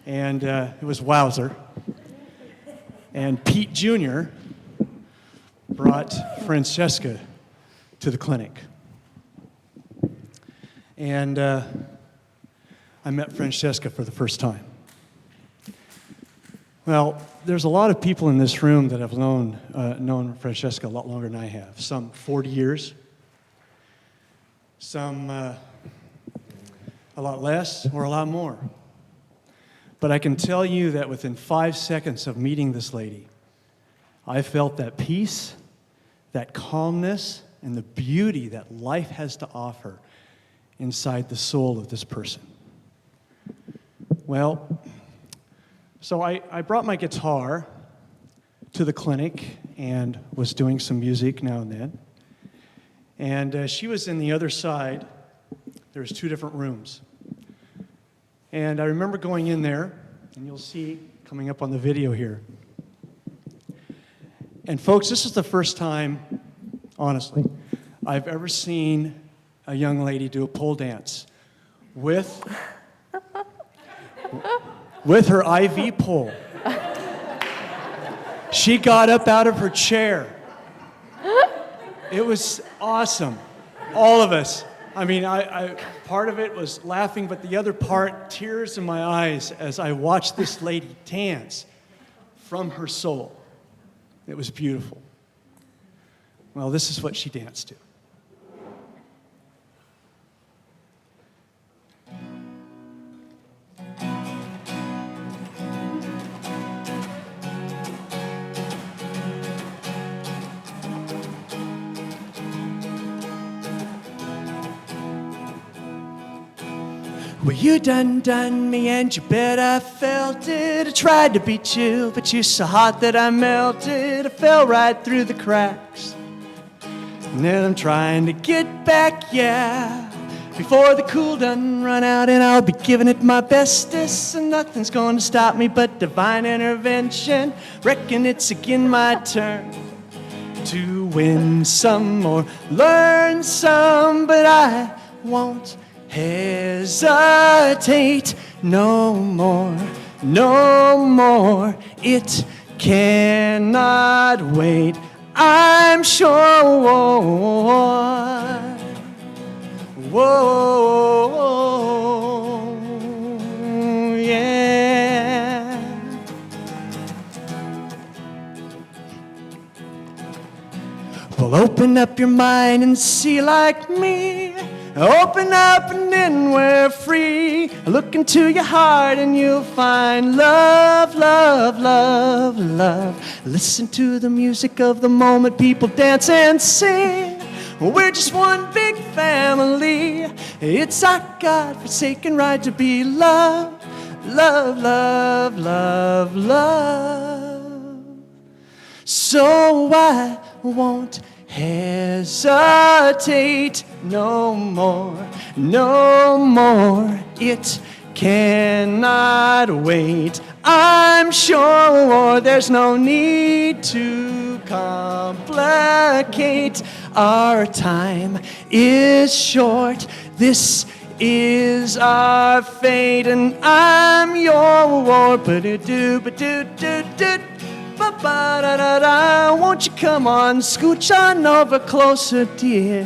and it was Wowzer. And Pete Jr. brought Francesca to the clinic. And I met Francesca for the first time. Well, there's a lot of people in this room that have known Francesca a lot longer than I have. Some 40 years, some a lot less, or a lot more. But I can tell you that within 5 seconds of meeting this lady, I felt that peace, that calmness, and the beauty that life has to offer inside the soul of this person. Well, so I brought my guitar to the clinic and was doing some music now and then. And she was in the other side. There's 2 different rooms. And I remember going in there, and you'll see coming up on the video here. And folks, this is the first time, honestly, I've ever seen a young lady do a pole dance with her IV pole. She got up out of her chair. It was awesome. All of us. I mean, I part of it was laughing, but the other part, tears in my eyes as I watched this lady dance from her soul. It was beautiful. Well, this is what she danced to. Well, you done me, and you bet I felt it. I tried to be chill, but you're so hot that I melted. I fell right through the cracks. And then I'm trying to get back, yeah, before the cool done run out, and I'll be giving it my bestest. And nothing's going to stop me but divine intervention. Reckon it's again my turn to win some or learn some, but I won't hesitate no more, no more. It cannot wait, I'm sure. Whoa, yeah. Well, open up your mind and see like me. Open up and then we're free. Look into your heart and you'll find love, love, love, love. Listen to the music of the moment, people dance and sing. We're just one big family. It's our God-forsaken right to be loved, love, love, love, love. So I won't hesitate no more, no more. It cannot wait, I'm sure. There's no need to complicate. Our time is short. This is our fate, and I'm your ba-do-do-do-do. Ba-ba-da-da-da. Won't you come on, scooch on over closer, dear,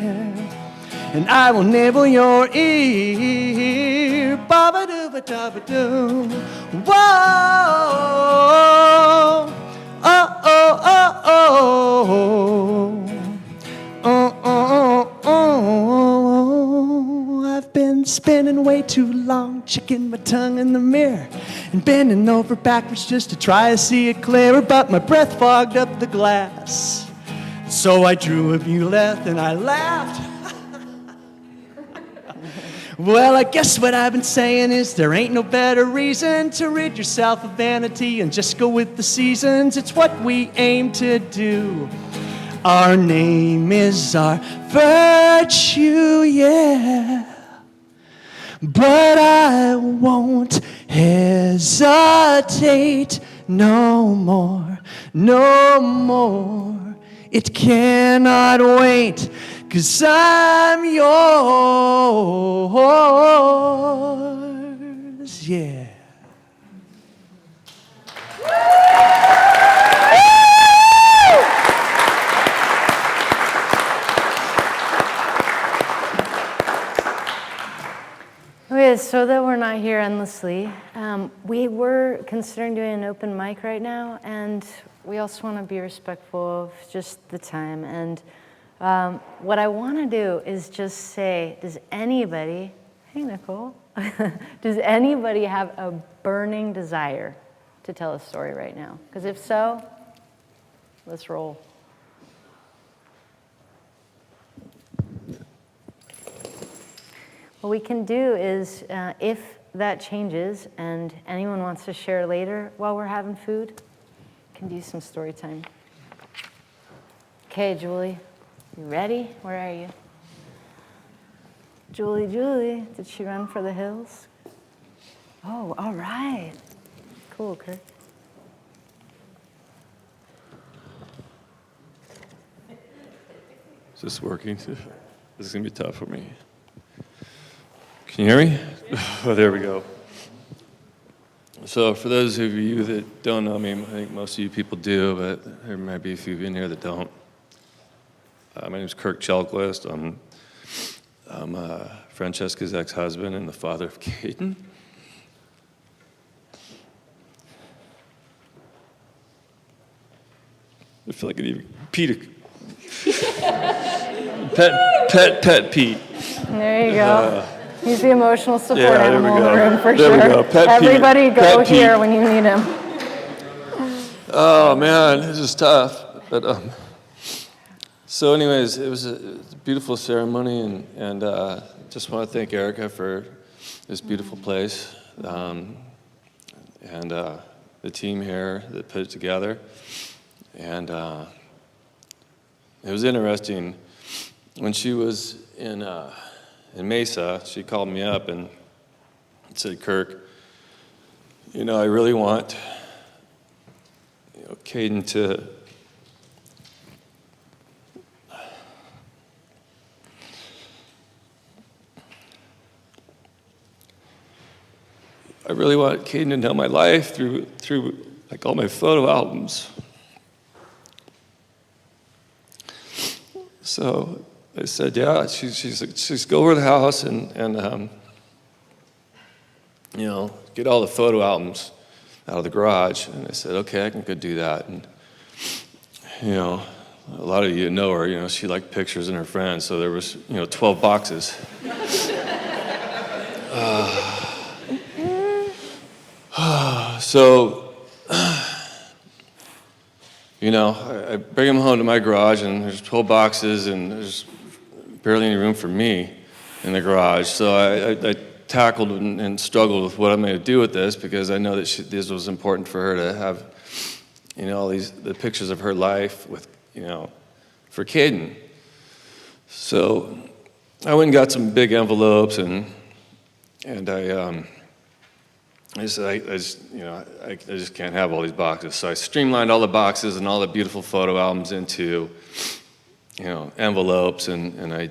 and I will nibble your ear. Ba-ba-do-ba-da-ba-do. Whoa, oh, oh, oh, oh. Oh, oh, oh, oh. I've been spinning way too long, checking my tongue in the mirror and bending over backwards just to try to see it clearer, but my breath fogged up the glass. So I drew a muleth and I laughed. Well, I guess what I've been saying is there ain't no better reason to rid yourself of vanity and just go with the seasons. It's what we aim to do. Our name is our virtue, yeah. But I won't hesitate no more, no more. It cannot wait, 'cause I'm yours, yeah. Okay, so that we're not here endlessly, we were considering doing an open mic right now, and we also want to be respectful of just the time. And what I want to do is just say, does anybody, hey Nicole, does anybody have a burning desire to tell a story right now? Because if so, let's roll. What we can do is, if that changes and anyone wants to share later while we're having food, we can do some story time. Okay, Julie, you ready? Where are you? Julie, did she run for the hills? Oh, all right. Cool, Kirk. Is this working? This is going to be tough for me. Can you hear me? Oh, there we go. So for those of you that don't know me, I think most of you people do, but there might be a few in here that don't. My name is Chelquist. I'm Francesca's ex-husband and the father of Caden. I feel like I need Pete. Pet Pete. There you go. He's the emotional support Yeah, there we animal in the go. room for There we sure. go. Pet Everybody Pete. go Pet here Pete. when you need him. Oh man, this is tough. But so, anyways, it was a beautiful ceremony, and just want to thank Erica for this beautiful place, and the team here that put it together. And it was interesting when she was in Mesa. She called me up and said, "Kirk, you know, I really want Caden to." I really want Caden to know my life through like all my photo albums. So I said, yeah. She's go over to the house and you know, get all the photo albums out of the garage. And I said, okay, I can go do that. And you know, a lot of you know her. You know, she liked pictures and her friends. So there was 12 boxes. So, you know, I bring them home to my garage, and there's 12 boxes, and there's barely any room for me in the garage. So I tackled and struggled with what I'm going to do with this, because I know that this was important for her to have, you know, all the pictures of her life with, you know, for Caden. So I went and got some big envelopes, and I just can't have all these boxes. So I streamlined all the boxes and all the beautiful photo albums into, you know, envelopes, and I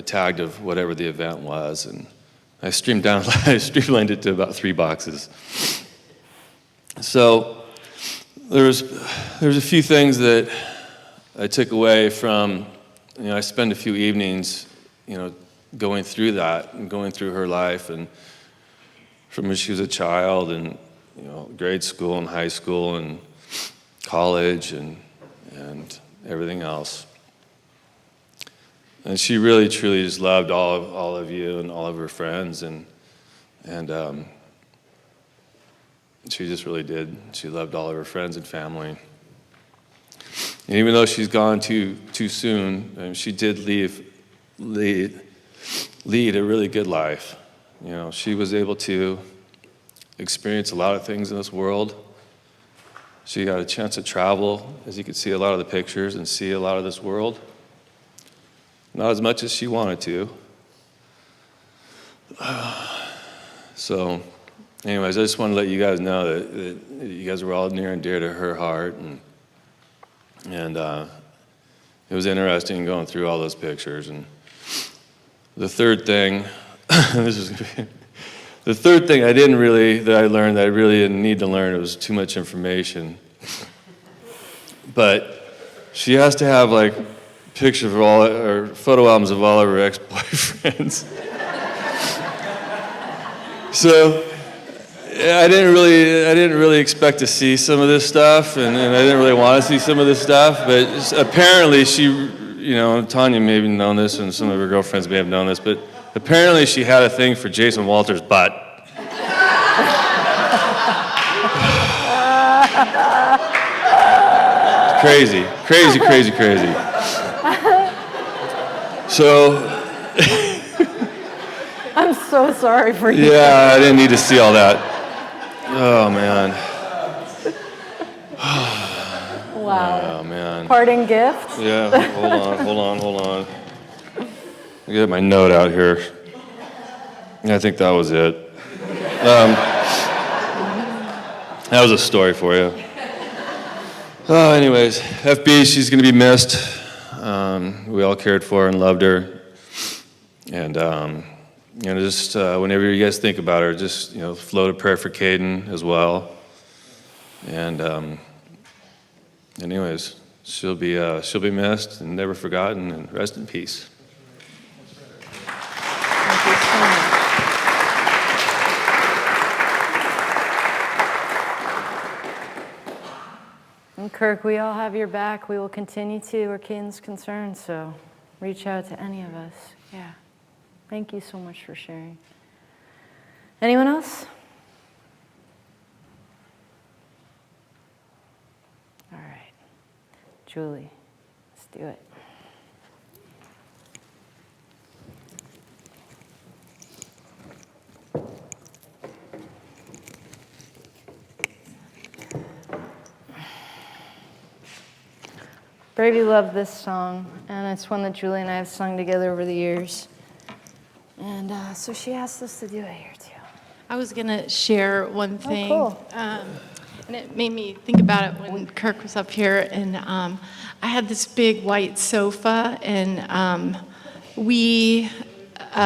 tagged of whatever the event was, and I streamlined it to about 3 boxes. So there's a few things that I took away from, you know, I spent a few evenings, you know, going through that and going through her life, and from when she was a child, and you know, grade school and high school and college and everything else. And she really, truly just loved all of you and all of her friends, and she just really did. She loved all of her friends and family. And even though she's gone too soon, she did lead a really good life. You know, she was able to experience a lot of things in this world. She got a chance to travel, as you could see a lot of the pictures, and see a lot of this world. Not as much as she wanted to. So, anyways, I just want to let you guys know that you guys were all near and dear to her heart, and it was interesting going through all those pictures. And the third thing, the third thing that I learned that I really didn't need to learn, it was too much information. But she has to have like pictures of or photo albums of all of her ex-boyfriends. So I didn't really expect to see some of this stuff, and I didn't really want to see some of this stuff. But apparently, she, Tanya may have known this, and some of her girlfriends may have known this, but apparently she had a thing for Jason Walter's butt. Crazy. So. I'm so sorry for you. Yeah, I didn't need to see all that. Oh, man. Wow. Oh, man. Parting gift? Yeah, hold on. I get my note out here. I think that was it. That was a story for you. Oh, anyways, FB, she's going to be missed. We all cared for her and loved her. And, just whenever you guys think about her, just, float a prayer for Caden as well. And, anyways, she'll be missed and never forgotten, and rest in peace. Thank you so much. And Kirk, we all have your back. We will continue to where Caden's concerned, so reach out to any of us. Yeah. Thank you so much for sharing. Anyone else? All right. Julie, let's do it. Brady loved this song, and it's one that Julie and I have sung together over the years. And so she asked us to do it here, too. I was going to share one thing. Oh, cool. And it made me think about it when Kirk was up here. And I had this big white sofa, and we,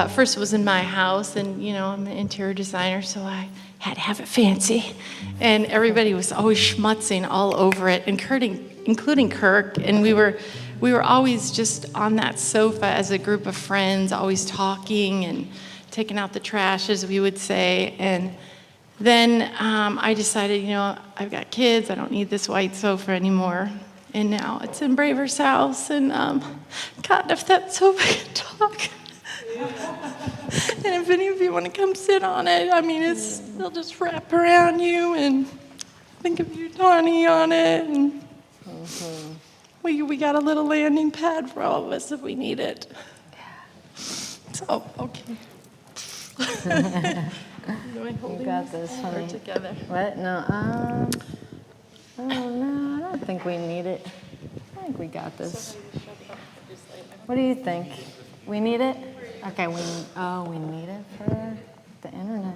first it was in my house, and, I'm an interior designer, so I had to have it fancy. And everybody was always schmutzing all over it, including Kirk. And we were always just on that sofa as a group of friends, always talking and taking out the trash, as we would say. And then I decided, I've got kids, I don't need this white sofa anymore. And now it's in Braver's house, and God, if that sofa can talk. And if any of you want to come sit on it, they'll just wrap around you and think of you, Donnie, on it. And we got a little landing pad for all of us if we need it. So, okay. You got this, honey. Together. What? No, oh, no, I don't think we need it. I think we got this. What do you think? We need it? Okay, we need it for the internet.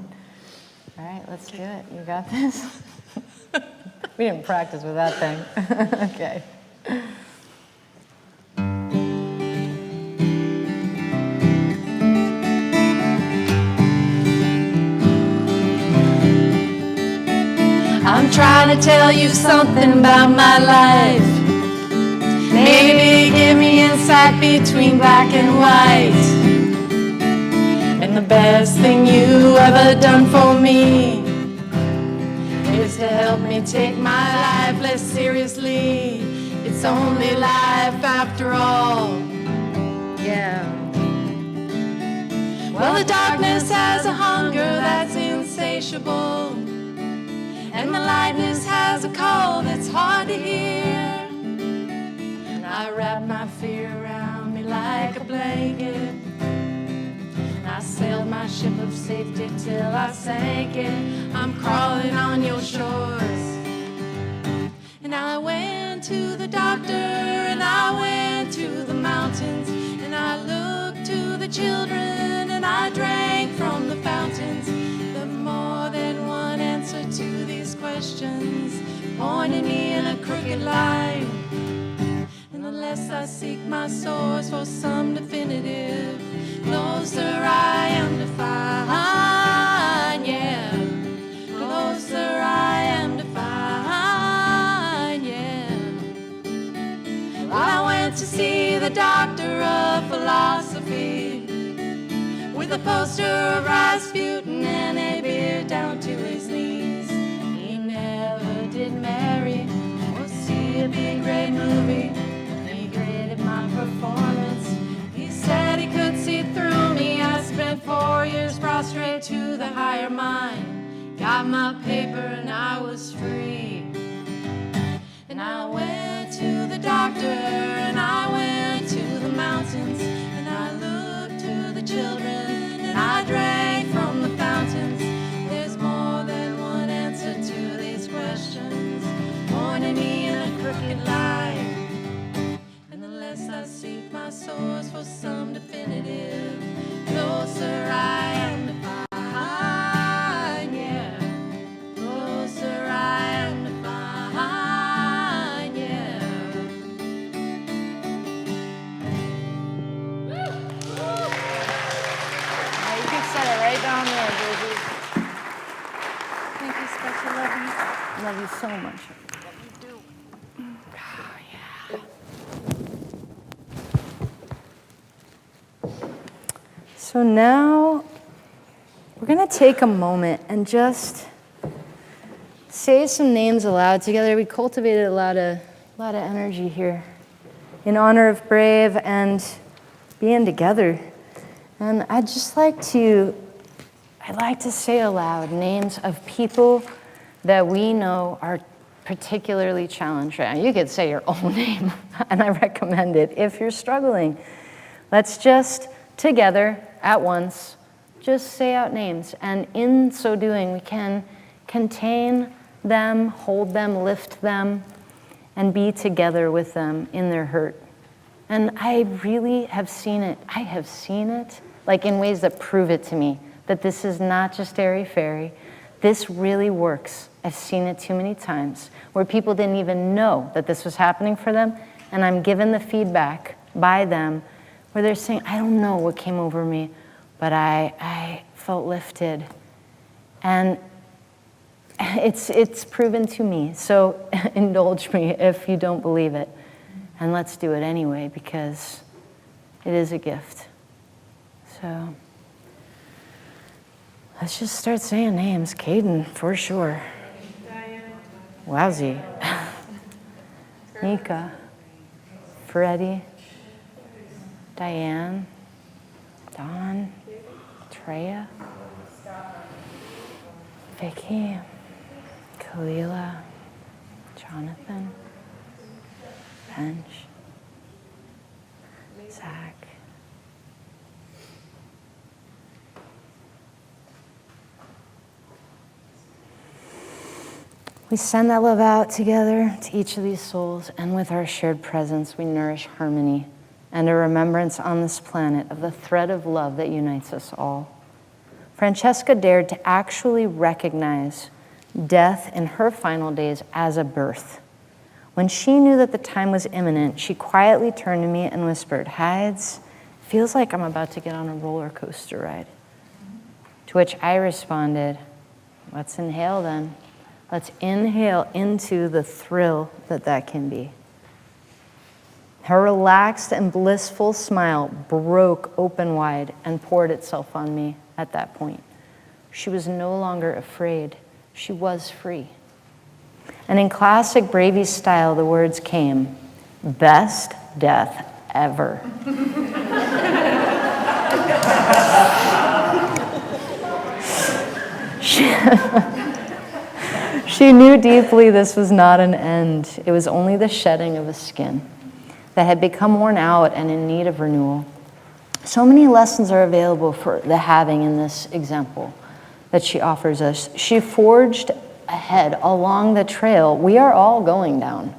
All right, let's do it. You got this? We didn't practice with that thing. Okay. I'm trying to tell you something about my life. Maybe give me insight between black and white. And the best thing you ever done for me is to help me take my life less seriously. It's only life after all. Yeah. Well, the darkness has a hunger that's insatiable, and the lightness has a call that's hard to hear. And I wrap my fear around me like a blanket, and I sailed my ship of safety till I sank it. I'm crawling on your shores. And I went to the doctor, and I went to the mountains, and I looked to the children, and I drank from the fountains. The more than one answer to these questions pointed me in a crooked line. And the less I seek my source for some definitive, closer I am to find, yeah. Closer I am to find, yeah. Well, I went to see the doctor of philosophy with a poster of Rasputin and a beard down to his knees. He never did marry or see a big great movie. He graded my performance. He said he could see through me. I spent 4 years prostrate to the higher mind. Got my paper and I was free. And I went to the doctor and I went to the mountains. And I looked to the children and I drank from the fountains. There's more than one answer to these questions, warning me in a crooked light. And the less I seek my source for some definitive, closer I am to find, yeah. Closer I am to find, yeah. Now you can set it right down there, baby. Thank you, Spectre. Love you. Love you so much. So now we're going to take a moment and just say some names aloud together. We cultivated a lot of energy here in honor of Brave and being together. And I'd like to say aloud names of people that we know are particularly challenged right now. You could say your own name, and I recommend it if you're struggling. Let's just together at once just say out names, and in so doing we can contain them, hold them, lift them, and be together with them in their hurt. And I really have seen it. I have seen it like in ways that prove it to me that this is not just airy-fairy. This really works. I've seen it too many times where people didn't even know that this was happening for them, and I'm given the feedback by them where they're saying, I don't know what came over me, but I felt lifted. And it's proven to me, so indulge me if you don't believe it. And let's do it anyway, because it is a gift. So let's just start saying names. Caden, for sure. Wowzy. Nika. Freddie. Diane. Dawn. Treya. Vicky. Kalila. Jonathan. Bench. Zach. We send that love out together to each of these souls, and with our shared presence, we nourish harmony and a remembrance on this planet of the thread of love that unites us all. Francesca dared to actually recognize death in her final days as a birth. When she knew that the time was imminent, she quietly turned to me and whispered, Hides, feels like I'm about to get on a roller coaster ride. To which I responded, let's inhale then. Let's inhale into the thrill that can be. Her relaxed and blissful smile broke open wide and poured itself on me at that point. She was no longer afraid. She was free. And in classic Bravey style, the words came, best death ever. She knew deeply this was not an end. It was only the shedding of a skin that had become worn out and in need of renewal. So many lessons are available for the having in this example that she offers us. She forged ahead along the trail we are all going down.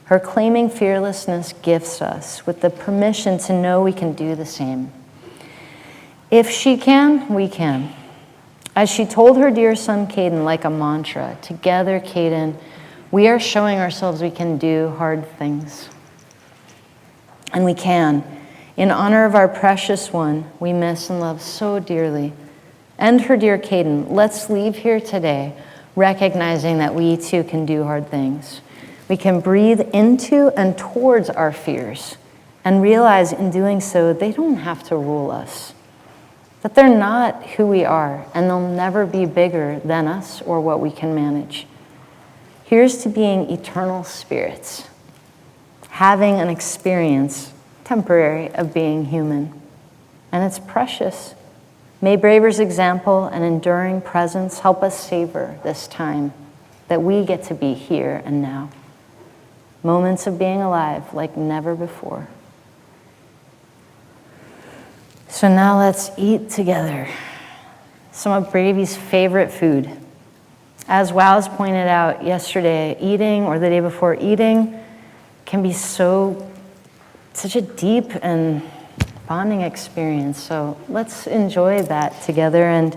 Her claiming fearlessness gifts us with the permission to know we can do the same. If she can, we can. As she told her dear son Caden like a mantra, together, Caden, we are showing ourselves we can do hard things. And we can. In honor of our precious one we miss and love so dearly, and her dear Caden, let's leave here today recognizing that we too can do hard things. We can breathe into and towards our fears and realize in doing so they don't have to rule us. that they're not who we are, and they'll never be bigger than us or what we can manage. Here's to being eternal spirits, having an experience, temporary, of being human. And it's precious. May Braver's example and enduring presence help us savor this time that we get to be here and now. Moments of being alive like never before. So now let's eat together. Some of Bravy's favorite food. As Wows pointed out yesterday, eating or the day before eating can be such a deep and bonding experience. So let's enjoy that together. And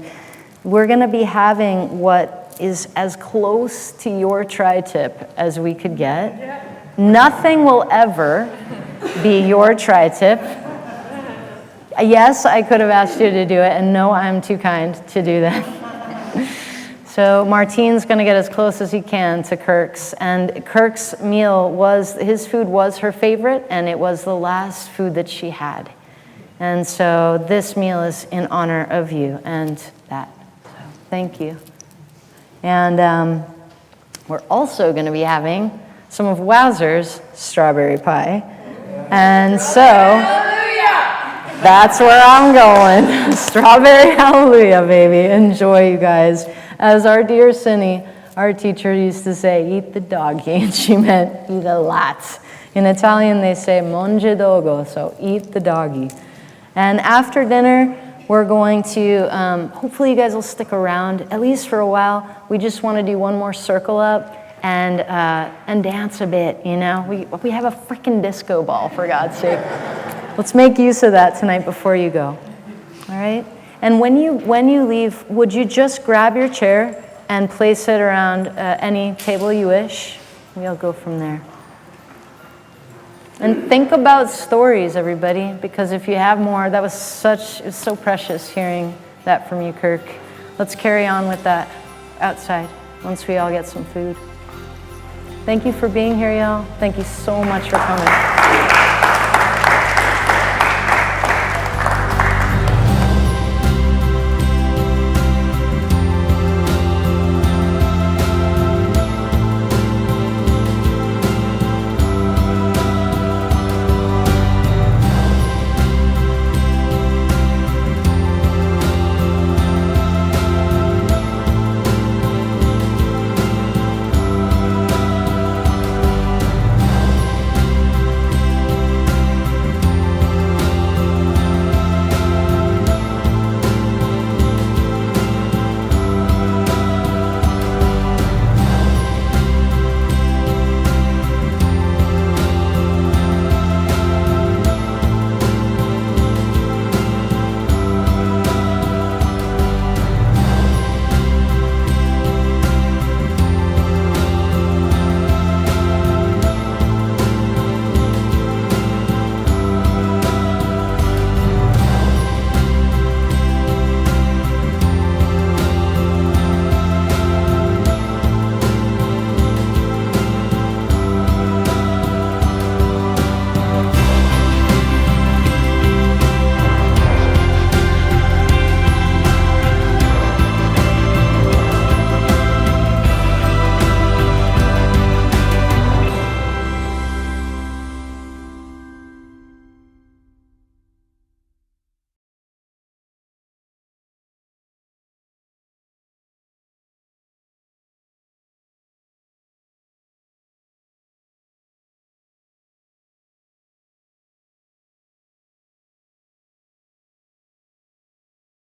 we're going to be having what is as close to your tri-tip as we could get. Nothing will ever be your tri-tip. Yes, I could have asked you to do it, and no, I'm too kind to do that. So Martine's going to get as close as he can to Kirk's, and Kirk's his food was her favorite, and it was the last food that she had. And so this meal is in honor of you and that. So thank you. And we're also going to be having some of Wowzer's strawberry pie. And so that's where I'm going. Strawberry hallelujah, baby. Enjoy, you guys. As our dear Cindy, our teacher, used to say, eat the doggy, and she meant eat a lot. In Italian, they say mangia dogo, so eat the doggy. And after dinner, we're going to, hopefully you guys will stick around, at least for a while. We just want to do one more circle up and dance a bit, you know? We have a freaking disco ball, for God's sake. Let's make use of that tonight before you go, all right? And when you leave, would you just grab your chair and place it around any table you wish? We'll go from there. And think about stories, everybody, because if you have more, it was so precious hearing that from you, Kirk. Let's carry on with that outside once we all get some food. Thank you for being here, y'all. Thank you so much for coming.